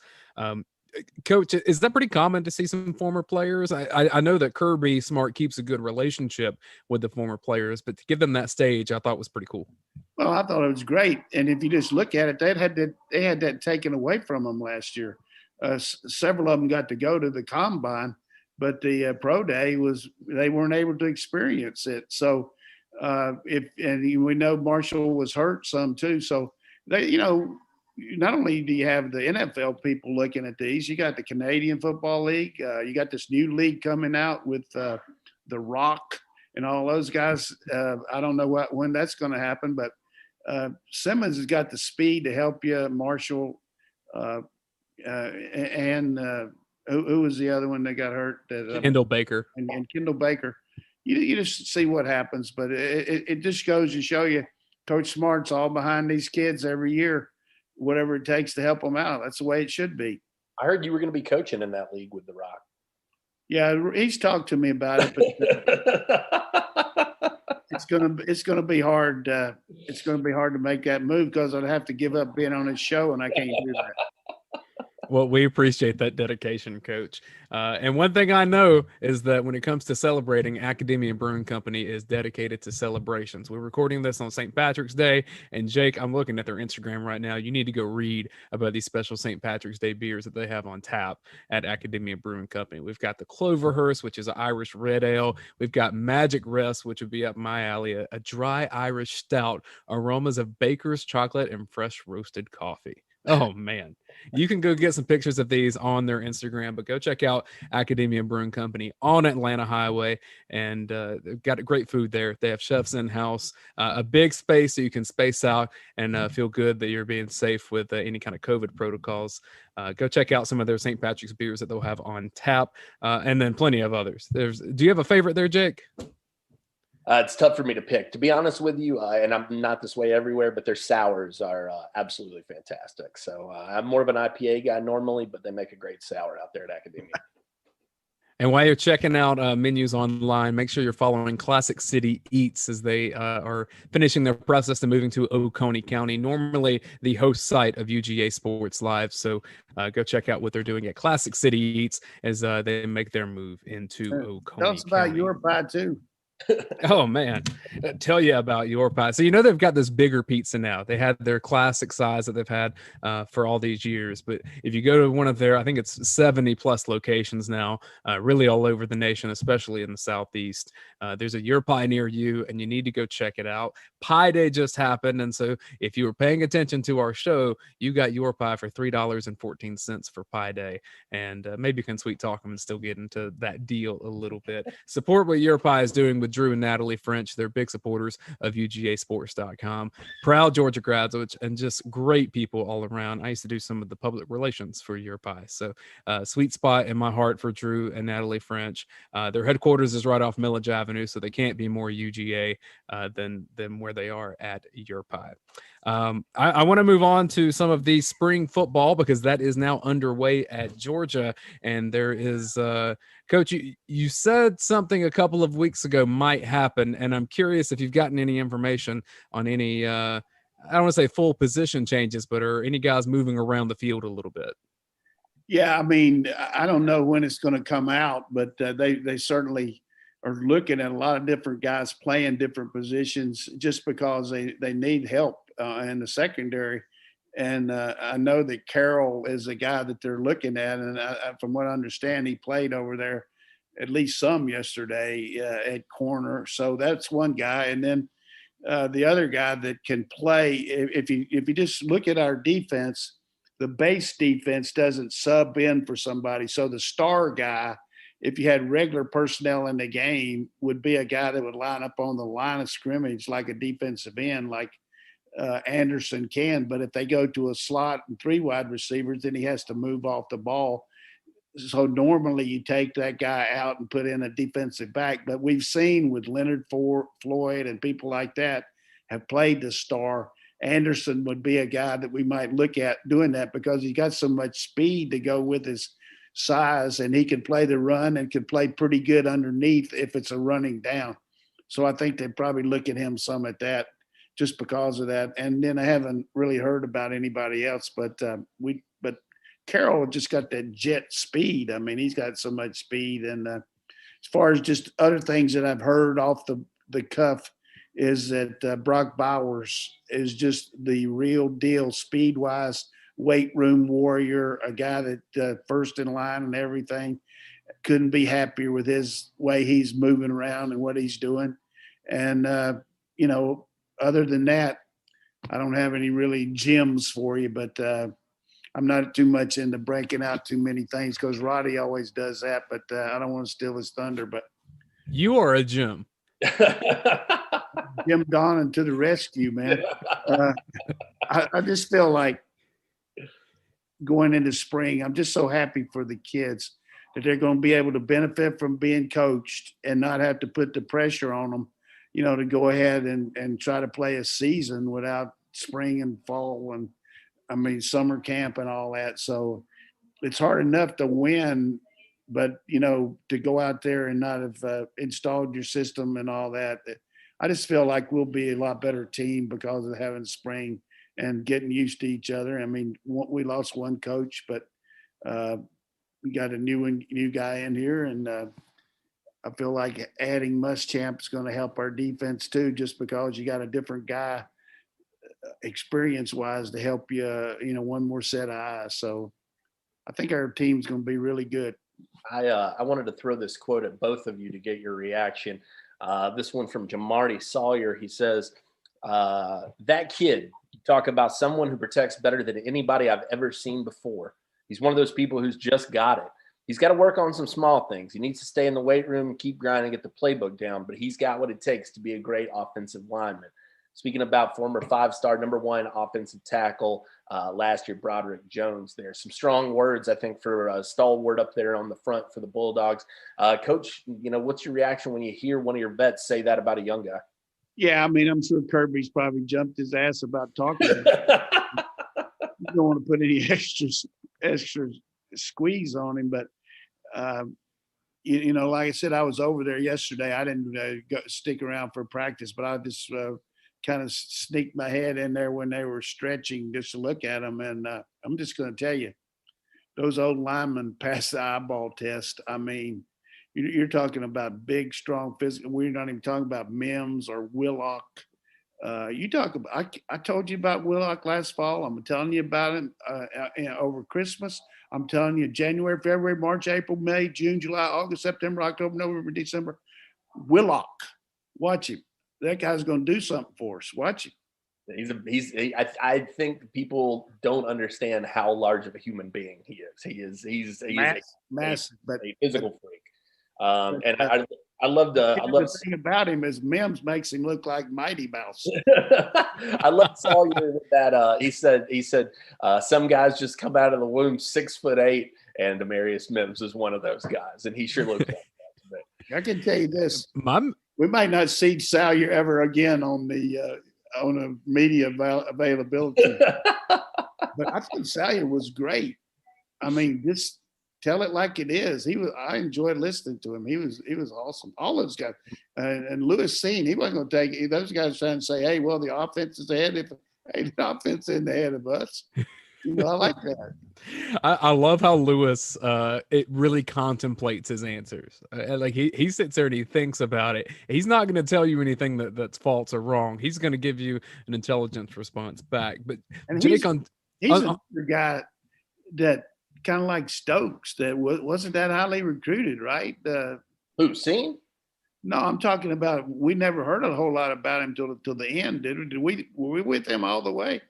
Coach, is that pretty common to see some former players? I know that Kirby Smart keeps a good relationship with the former players, but to give them that stage, I thought was pretty cool. Well, I thought it was great, and if you just look at it, they had that taken away from them last year. Several of them got to go to the combine, but the pro day they weren't able to experience it. So we know Marshall was hurt some too. So they, not only do you have the NFL people looking at these, you got the Canadian Football League. You got this new league coming out with The Rock and all those guys. I don't know when that's going to happen, but Simmons has got the speed to help you. Marshall and who was the other one that got hurt? Kendall Baker. And Kendall Baker. You just see what happens, but it just goes to show you Coach Smart's all behind these kids every year, whatever it takes to help them out. That's the way it should be. I heard you were going to be coaching in that league with The Rock. Yeah, he's talked to me about it, but it's gonna be hard. It's gonna be hard to make that move because I'd have to give up being on his show, and I can't do that. Well, we appreciate that dedication, Coach. And one thing I know is that when it comes to celebrating, Academia Brewing Company is dedicated to celebrations. We're recording this on St. Patrick's Day, and Jake, I'm looking at their Instagram right now. You need to go read about these special St. Patrick's Day beers that they have on tap at Academia Brewing Company. We've got the Cloverhurst, which is an Irish red ale. We've got Magic Rest, which would be up my alley, a dry Irish stout, aromas of baker's chocolate and fresh roasted coffee. Oh, man. You can go get some pictures of these on their Instagram, but go check out Academia Brewing Company on Atlanta Highway, and they've got great food there. They have chefs in-house, a big space so you can space out and feel good that you're being safe with any kind of COVID protocols. Go check out some of their St. Patrick's beers that they'll have on tap, and then plenty of others. Do you have a favorite there, Jake? It's tough for me to pick, to be honest with you, and I'm not this way everywhere, but their sours are absolutely fantastic. So I'm more of an IPA guy normally, but they make a great sour out there at Academia. And while you're checking out menus online, make sure you're following Classic City Eats as they are finishing their process of moving to Oconee County, normally the host site of UGA Sports Live. So go check out what they're doing at Classic City Eats as they make their move into Oconee County. Tell us about your pie, too. Oh, man. Tell you about your pie. So, they've got this bigger pizza now. They had their classic size that they've had for all these years. But if you go to one of their, I think it's 70 plus locations now, really all over the nation, especially in the Southeast, there's a Your Pie near you, and you need to go check it out. Pie Day just happened. And so if you were paying attention to our show, you got Your Pie for $3.14 for Pie Day. And maybe you can sweet talk them and still get into that deal a little bit. Support what Your Pie is doing with Drew and Natalie French. They're big supporters of UGAsports.com. Proud Georgia graduates and just great people all around. I used to do some of the public relations for Your Pie. So sweet spot in my heart for Drew and Natalie French. Their headquarters is right off Millage Avenue, so they can't be more UGA than where they are at Your Pie. I want to move on to some of the spring football because that is now underway at Georgia. And there is, Coach, you said something a couple of weeks ago might happen. And I'm curious if you've gotten any information on any, I don't want to say full position changes, but are any guys moving around the field a little bit? Yeah, I mean, I don't know when it's going to come out, but they certainly are looking at a lot of different guys playing different positions just because they need help in the secondary. And I know that Carroll is a guy that they're looking at. And from what I understand, he played over there at least some yesterday at corner. So that's one guy. And then the other guy that can play, if you just look at our defense, the base defense doesn't sub in for somebody. So the star guy, if you had regular personnel in the game, would be a guy that would line up on the line of scrimmage like a defensive end, like Anderson can. But if they go to a slot and three wide receivers, then he has to move off the ball. So normally you take that guy out and put in a defensive back, but we've seen with Leonard Floyd and people like that have played the star. Anderson would be a guy that we might look at doing that because he's got so much speed to go with his size, and he can play the run and can play pretty good underneath if it's a running down. So I think they probably look at him some at that just because of that. And then I haven't really heard about anybody else, but Carroll just got that jet speed. I mean, he's got so much speed. And as far as just other things that I've heard off the cuff is that Brock Bowers is just the real deal speed-wise, weight room warrior, a guy that first in line and everything. Couldn't be happier with his way he's moving around and what he's doing. And, other than that, I don't have any really gems for you, but I'm not too much into breaking out too many things because Roddy always does that, but I don't want to steal his thunder. But you are a gem. Jim Donnan to the rescue, man. I just feel like going into spring, I'm just so happy for the kids that they're going to be able to benefit from being coached and not have to put the pressure on them, to go ahead and try to play a season without spring and fall and summer camp and all that. So it's hard enough to win, but, to go out there and not have installed your system and all that, I just feel like we'll be a lot better team because of having spring and getting used to each other. I mean, we lost one coach, but we got a new guy in here, and I feel like adding Muschamp is going to help our defense too, just because you got a different guy experience-wise to help you, one more set of eyes. So I think our team's going to be really good. I wanted to throw this quote at both of you to get your reaction. This one from Jamarty Sawyer. He says, that kid, you talk about someone who protects better than anybody I've ever seen before. He's one of those people who's just got it. He's got to work on some small things. He needs to stay in the weight room and keep grinding, get the playbook down, but he's got what it takes to be a great offensive lineman. Speaking about former 5-star number 1 offensive tackle last year, Broderick Jones there. Some strong words, I think, for a stalwart up there on the front for the Bulldogs. Coach, what's your reaction when you hear one of your vets say that about a young guy? Yeah, I'm sure Kirby's probably jumped his ass about talking about it. You don't want to put any extra squeeze on him, but like I said, I was over there yesterday. I didn't stick around for practice, but I just kind of sneaked my head in there when they were stretching just to look at them. And I'm just going to tell you, those old linemen passed the eyeball test. I mean, you're talking about big, strong physical. We're not even talking about Mims or Willock. You talk about. I told you about Willock last fall. I'm telling you about him over Christmas. I'm telling you, January, February, March, April, May, June, July, August, September, October, November, December. Willock, watch him. That guy's going to do something for us. Watch him. I think people don't understand how large of a human being he is. He's massive, but a physical freak. I love the thing about him is Mims makes him look like Mighty Mouse. I love Sawyer with that. He said some guys just come out of the womb 6'8", and Demarius Mims is one of those guys, and he sure looks like that. I can tell you this: we might not see Sawyer ever again on a media availability. But I think Sawyer was great. I mean, just tell it like it is. I enjoyed listening to him. He was awesome. All those guys. And Lewis Seen, he wasn't going to take those guys trying to say, hey, well, the offense is ahead. The offense is in the head of us. I like that. I love how Lewis it really contemplates his answers. Like he sits there and he thinks about it. He's not going to tell you anything that's false or wrong. He's going to give you an intelligent response back. But and Jake, he's a guy that kind of like Stokes that wasn't that highly recruited, right? Who, Seen? No, I'm talking about. We never heard a whole lot about him till the end. Were we with him all the way?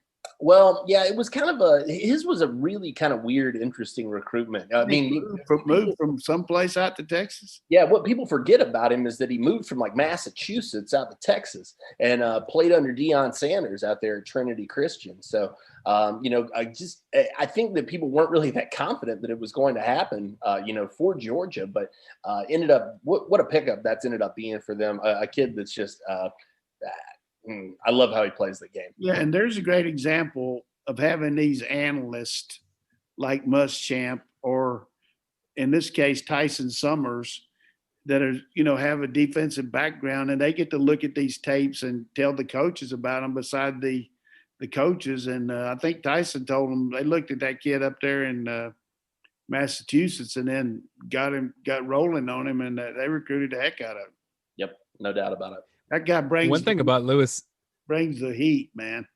Well, yeah, it was kind of his was a really kind of weird, interesting recruitment. I mean, moved from someplace out to Texas. yeah, what people forget about him is that he moved from like Massachusetts out to Texas and played under Deion Sanders out there at Trinity Christian. So, I think that people weren't really that confident that it was going to happen, for Georgia, but ended up, what a pickup that's ended up being for them. A kid that's just, I love how he plays the game. Yeah, and there's a great example of having these analysts like Muschamp or, in this case, Tyson Summers, that are, have a defensive background, and they get to look at these tapes and tell the coaches about them beside the coaches. And I think Tyson told them they looked at that kid up there in Massachusetts and then got rolling on him, and they recruited the heck out of him. Yep, no doubt about it. That guy brings one thing about Lewis brings the heat, man.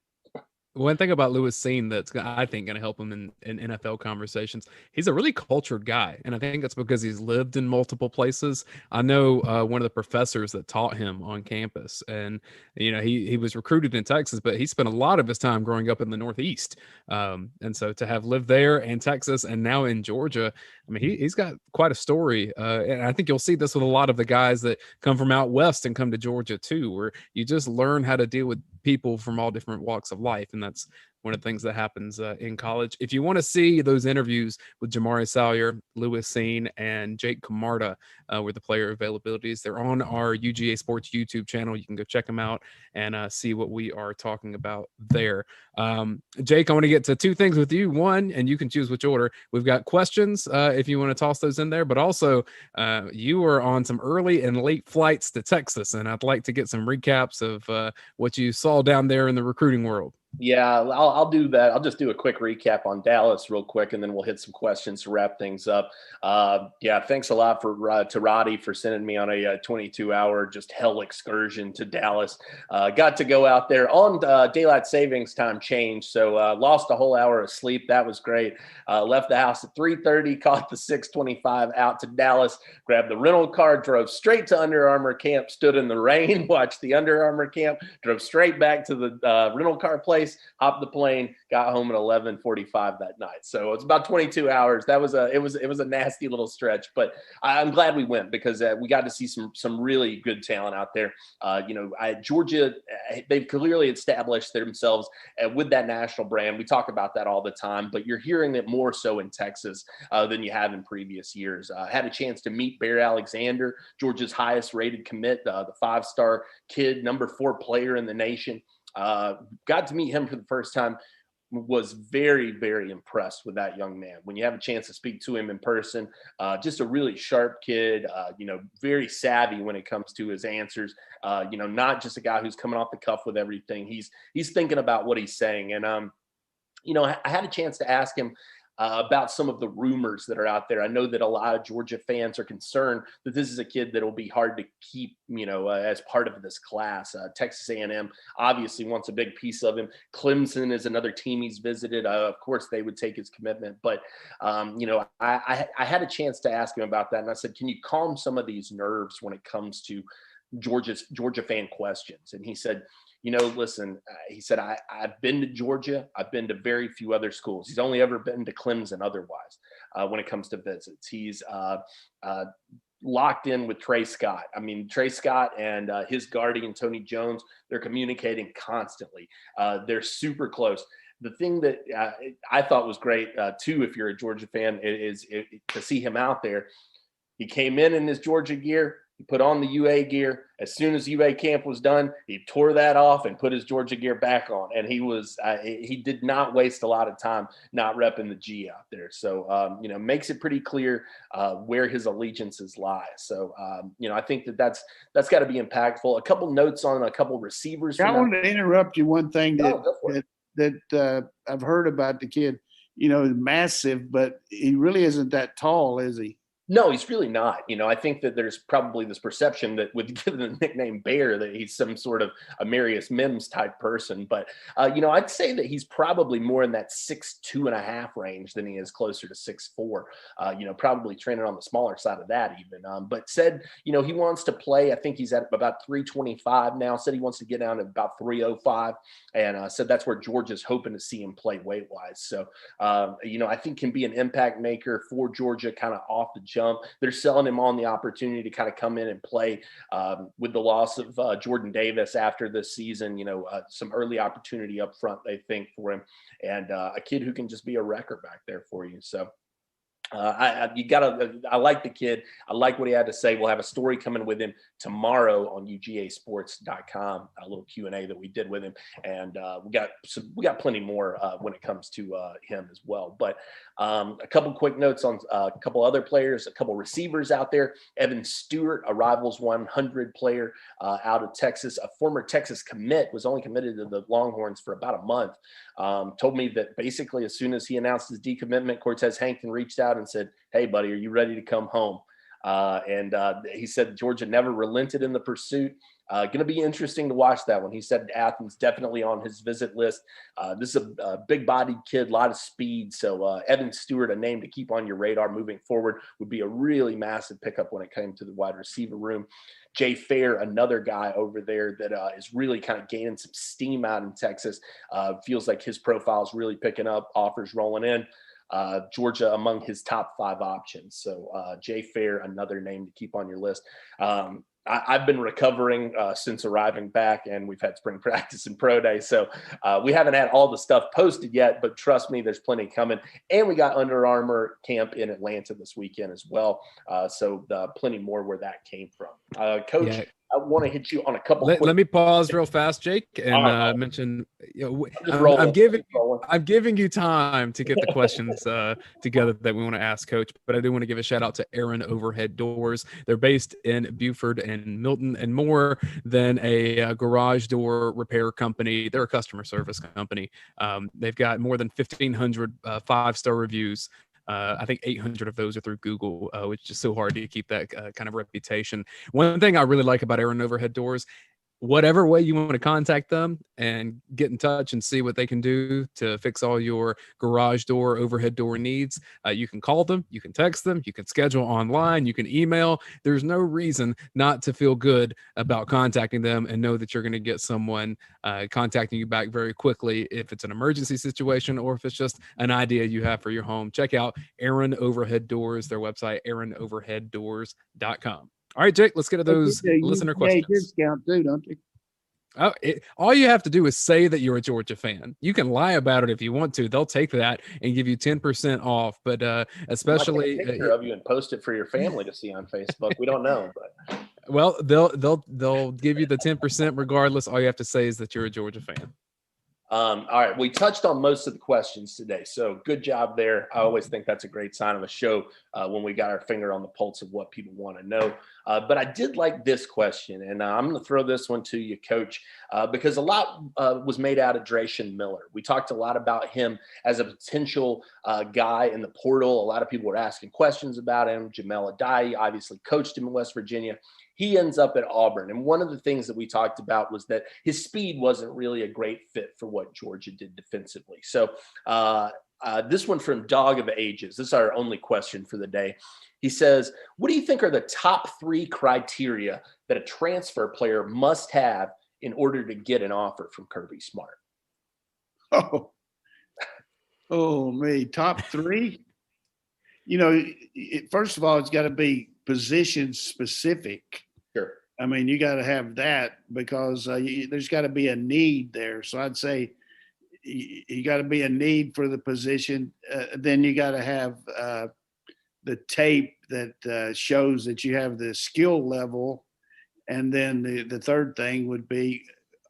One thing about Lewis Seen that's, I think, going to help him in NFL conversations, he's a really cultured guy. And I think that's because he's lived in multiple places. I know one of the professors that taught him on campus, and, he was recruited in Texas, but he spent a lot of his time growing up in the Northeast. And so to have lived there in Texas and now in Georgia, I mean, he's got quite a story. And I think you'll see this with a lot of the guys that come from out West and come to Georgia too, where you just learn how to deal with people from all different walks of life. And that's one of the things that happens in college. If you want to see those interviews with Jamari Salyer, Lewis Seen, and Jake Camarda with the player availabilities, they're on our UGA Sports YouTube channel. You can go check them out and see what we are talking about there. Jake, I want to get to two things with you. One, and you can choose which order. We've got questions if you want to toss those in there, but also you were on some early and late flights to Texas, and I'd like to get some recaps of what you saw down there in the recruiting world. Yeah, I'll do that. I'll just do a quick recap on Dallas real quick, and then we'll hit some questions to wrap things up. Thanks a lot to Roddy for sending me on a 22-hour just hell excursion to Dallas. Got to go out there on daylight savings time change, so lost a whole hour of sleep. That was great. Left the house at 3:30, caught the 6:25 out to Dallas, grabbed the rental car, drove straight to Under Armour camp, stood in the rain, watched the Under Armour camp, drove straight back to the rental car place, hopped the plane, got home at 11:45 that night. So it's about 22 hours. It was a nasty little stretch, but I'm glad we went because we got to see some really good talent out there. Georgia, they've clearly established themselves with that national brand. We talk about that all the time, but you're hearing it more so in Texas than you have in previous years. Had a chance to meet Bear Alexander, Georgia's highest rated commit, the 5-star kid, number 4 player in the nation. Got to meet him for the first time, was very, very impressed with that young man. When you have a chance to speak to him in person, just a really sharp kid, very savvy when it comes to his answers, not just a guy who's coming off the cuff with everything. He's thinking about what he's saying. And, I had a chance to ask him about some of the rumors that are out there. I know that a lot of Georgia fans are concerned that this is a kid that will be hard to keep, as part of this class. Texas A&M obviously wants a big piece of him. Clemson is another team he's visited. Of course, they would take his commitment. But, I had a chance to ask him about that. And I said, can you calm some of these nerves when it comes to Georgia fan questions? And he said, listen, he said, I've been to Georgia. I've been to very few other schools. He's only ever been to Clemson otherwise when it comes to visits. He's locked in with Trey Scott. I mean, Trey Scott and his guardian, Tony Jones, they're communicating constantly. They're super close. The thing that I thought was great, too, if you're a Georgia fan, is to see him out there. He came in his Georgia gear. He put on the UA gear. As soon as UA camp was done, he tore that off and put his Georgia gear back on. And he did not waste a lot of time not repping the G out there. So, makes it pretty clear where his allegiances lie. So, I think that's got to be impactful. A couple notes on a couple receivers. I want to interrupt you. One thing that I've heard about the kid, massive, but he really isn't that tall, is he? No, he's really not. I think that there's probably this perception that with given the nickname Bear that he's some sort of Amarius Mims type person. But, I'd say that he's probably more in that 6'2.5" range than he is closer to 6'4", probably training on the smaller side of that even. But said, he wants to play. I think he's at about 325 now. Said he wants to get down to about 305, and said that's where Georgia's hoping to see him play weight wise. So, I think can be an impact maker for Georgia kind of off the jump. They're selling him on the opportunity to kind of come in and play with the loss of Jordan Davis after this season, some early opportunity up front, they think, for him, and a kid who can just be a wrecker back there for you. So I like the kid. I like what he had to say. We'll have a story coming with him tomorrow on UGASports.com, a little Q&A that we did with him. And we got plenty more when it comes to him as well. But a couple quick notes on a couple other players, a couple receivers out there. Evan Stewart, a Rivals 100 player out of Texas, a former Texas commit, was only committed to the Longhorns for about a month. Told me that basically as soon as he announced his decommitment, Cortez Hankton reached out and said, "Hey, buddy, are you ready to come home?" And he said Georgia never relented in the pursuit. Going to be interesting to watch that one. He said Athens definitely on his visit list. This is a big-bodied kid, a lot of speed. So Evan Stewart, a name to keep on your radar moving forward, would be a really massive pickup when it came to the wide receiver room. Jay Fair, another guy over there that is really kind of gaining some steam out in Texas. Feels like his profile is really picking up, offers rolling in. Georgia among his top 5 options. So Jay Fair, another name to keep on your list. I've been recovering since arriving back, and we've had spring practice and pro day. So we haven't had all the stuff posted yet, but trust me, there's plenty coming. And we got Under Armour camp in Atlanta this weekend as well. So plenty more where that came from. Coach, yeah. I want to hit you on a couple. Let me pause real fast, Jake, and mention. I'm giving you time to get the questions together that we want to ask Coach. But I do want to give a shout out to Aaron Overhead Doors. They're based in Buford and Milton, and more than a garage door repair company. They're a customer service company. They've got more than 1,500 5-star reviews. I think 800 of those are through Google, which is so hard to keep that kind of reputation. One thing I really like about Aaron Overhead Doors, whatever way you want to contact them and get in touch and see what they can do to fix all your garage door, overhead door needs, you can call them, you can text them, you can schedule online, you can email. There's no reason not to feel good about contacting them and know that you're going to get someone contacting you back very quickly if it's an emergency situation or if it's just an idea you have for your home. Check out Aaron Overhead Doors, their website, aaronoverheaddoors.com. All right, Jake, let's get to those listener questions. Discount too, don't you? Oh, all you have to do is say that you're a Georgia fan. You can lie about it if you want to. They'll take that and give you 10% off. But especially take a picture of you and post it for your family to see on Facebook. We don't know, but well, they'll give you the 10% regardless. All you have to say is that you're a Georgia fan. All right. We touched on most of the questions today, so good job there. I always think that's a great sign of a show when we got our finger on the pulse of what people want to know. But I did like this question, and I'm going to throw this one to you, Coach, because a lot was made out of Drayshon Miller. We talked a lot about him as a potential guy in the portal. A lot of people were asking questions about him. Jamel Adai obviously coached him in West Virginia. He ends up at Auburn. And one of the things that we talked about was that his speed wasn't really a great fit for what Georgia did defensively. So this one from Dog of Ages. This is our only question for the day. He says, what do you think are the top 3 criteria that a transfer player must have in order to get an offer from Kirby Smart? Me, top 3? First of all, it's got to be position specific. Sure. I mean, you got to have that because there's got to be a need there. So I'd say you got to be a need for the position. Then you got to have the tape that shows that you have the skill level. And then the third thing would be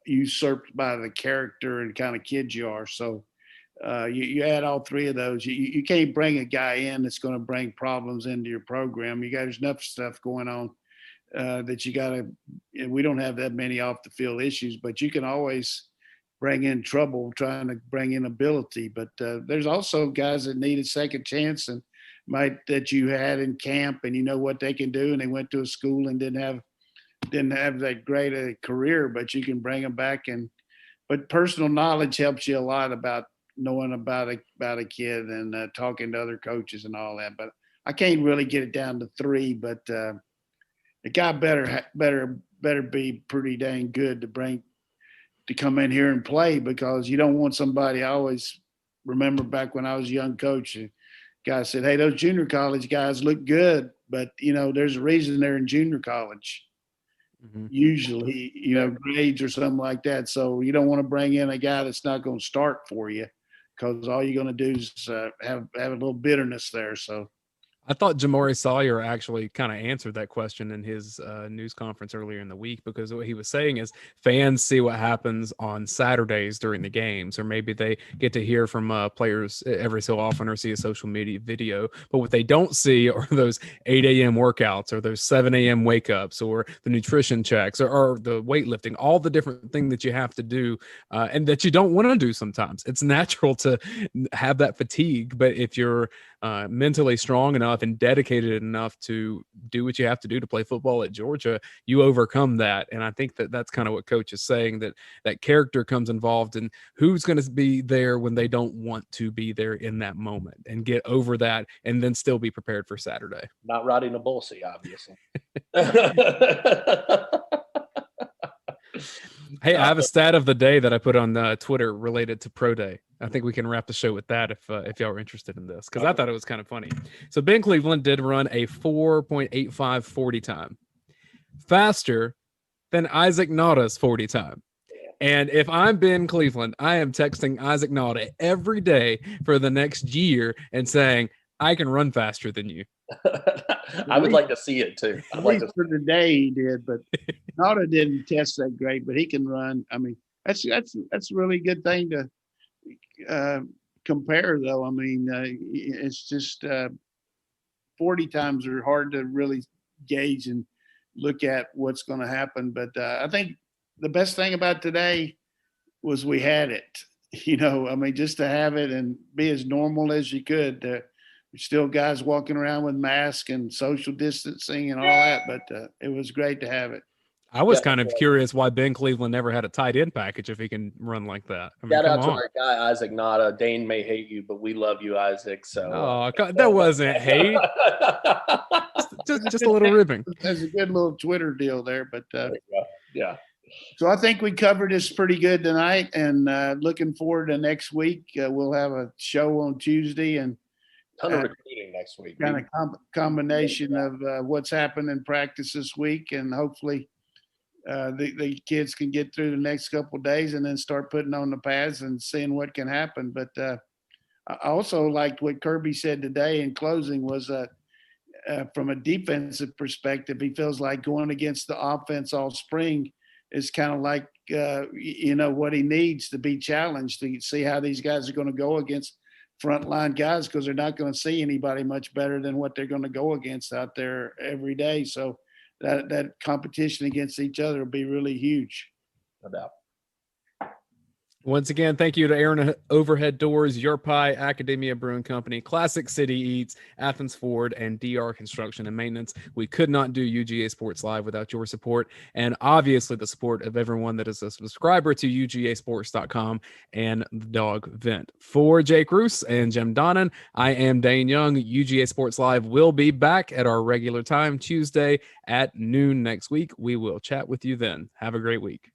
usurped by the character and kind of kid you are. So you add all 3 of those. You can't bring a guy in that's going to bring problems into your program. There's enough stuff going on that you got to. We don't have that many off the field issues, but you can always bring in trouble trying to bring in ability. But there's also guys that need a second chance, and that you had in camp, and you know what they can do, and they went to a school and didn't have that great a career, but you can bring them back. But personal knowledge helps you a lot about knowing about a kid and talking to other coaches and all that. But I can't really get it down to 3, but the guy better be pretty dang good to come in here and play, because you don't want somebody. I always remember back when I was a young coach, a guy said, "Hey, those junior college guys look good, but there's a reason they're in junior college. Mm-hmm. Usually, grades or something like that. So you don't want to bring in a guy that's not going to start for you, because all you're going to do is have a little bitterness there." So I thought Jamari Sawyer actually kind of answered that question in his news conference earlier in the week, because what he was saying is fans see what happens on Saturdays during the games, or maybe they get to hear from players every so often or see a social media video. But what they don't see are those 8 a.m. workouts, or those 7 a.m. wake ups, or the nutrition checks, or the weightlifting, all the different things that you have to do and that you don't want to do sometimes. It's natural to have that fatigue, but if you're mentally strong enough and dedicated enough to do what you have to do to play football at Georgia, you overcome that. And I think that's kind of what Coach is saying, that character comes involved in who's going to be there when they don't want to be there in that moment, and get over that and then still be prepared for Saturday. Not riding a bullseye, obviously. Hey, I have a stat of the day that I put on Twitter related to Pro Day. I think we can wrap the show with that if y'all are interested in this, because I thought it was kind of funny. So Ben Cleveland did run a 4.85 40 time, faster than Isaac Naughta's 40 time. And if I'm Ben Cleveland, I am texting Isaac Naughta every day for the next year and saying, I can run faster than you. I would like to see it too. At least for the day he did, but Naughta didn't test that great, but he can run. I mean, that's a really good thing to compare, though. I mean, it's just 40 times are hard to really gauge and look at what's going to happen. But I think the best thing about today was we had it. I mean, just to have it and be as normal as you could. There's still guys walking around with masks and social distancing and all that, but it was great to have it. I was kind of curious why Ben Cleveland never had a tight end package if he can run like that. I mean, shout out to our guy, Isaac Naughta. Dane may hate you, but we love you, Isaac. So that wasn't hate. just a little ribbing. That's a good little Twitter deal there, but yeah. So I think we covered this pretty good tonight, and looking forward to next week. We'll have a show on Tuesday, and ton of recruiting next week. Kind of combination of what's happened in practice this week, and hopefully the kids can get through the next couple of days and then start putting on the pads and seeing what can happen. But I also liked what Kirby said today in closing was from a defensive perspective, he feels like going against the offense all spring is kind of like, what he needs to be challenged to see how these guys are going to go against frontline guys, because they're not going to see anybody much better than what they're going to go against out there every day. So that competition against each other will be really huge. No doubt. Once again, thank you to Aaron Overhead Doors, Your Pie, Academia Brewing Company, Classic City Eats, Athens Ford, and DR Construction and Maintenance. We could not do UGA Sports Live without your support, and obviously the support of everyone that is a subscriber to UGAsports.com and the Dog Vent. For Jake Roos and Jim Donnan, I am Dayne Young. UGA Sports Live will be back at our regular time, Tuesday at noon next week. We will chat with you then. Have a great week.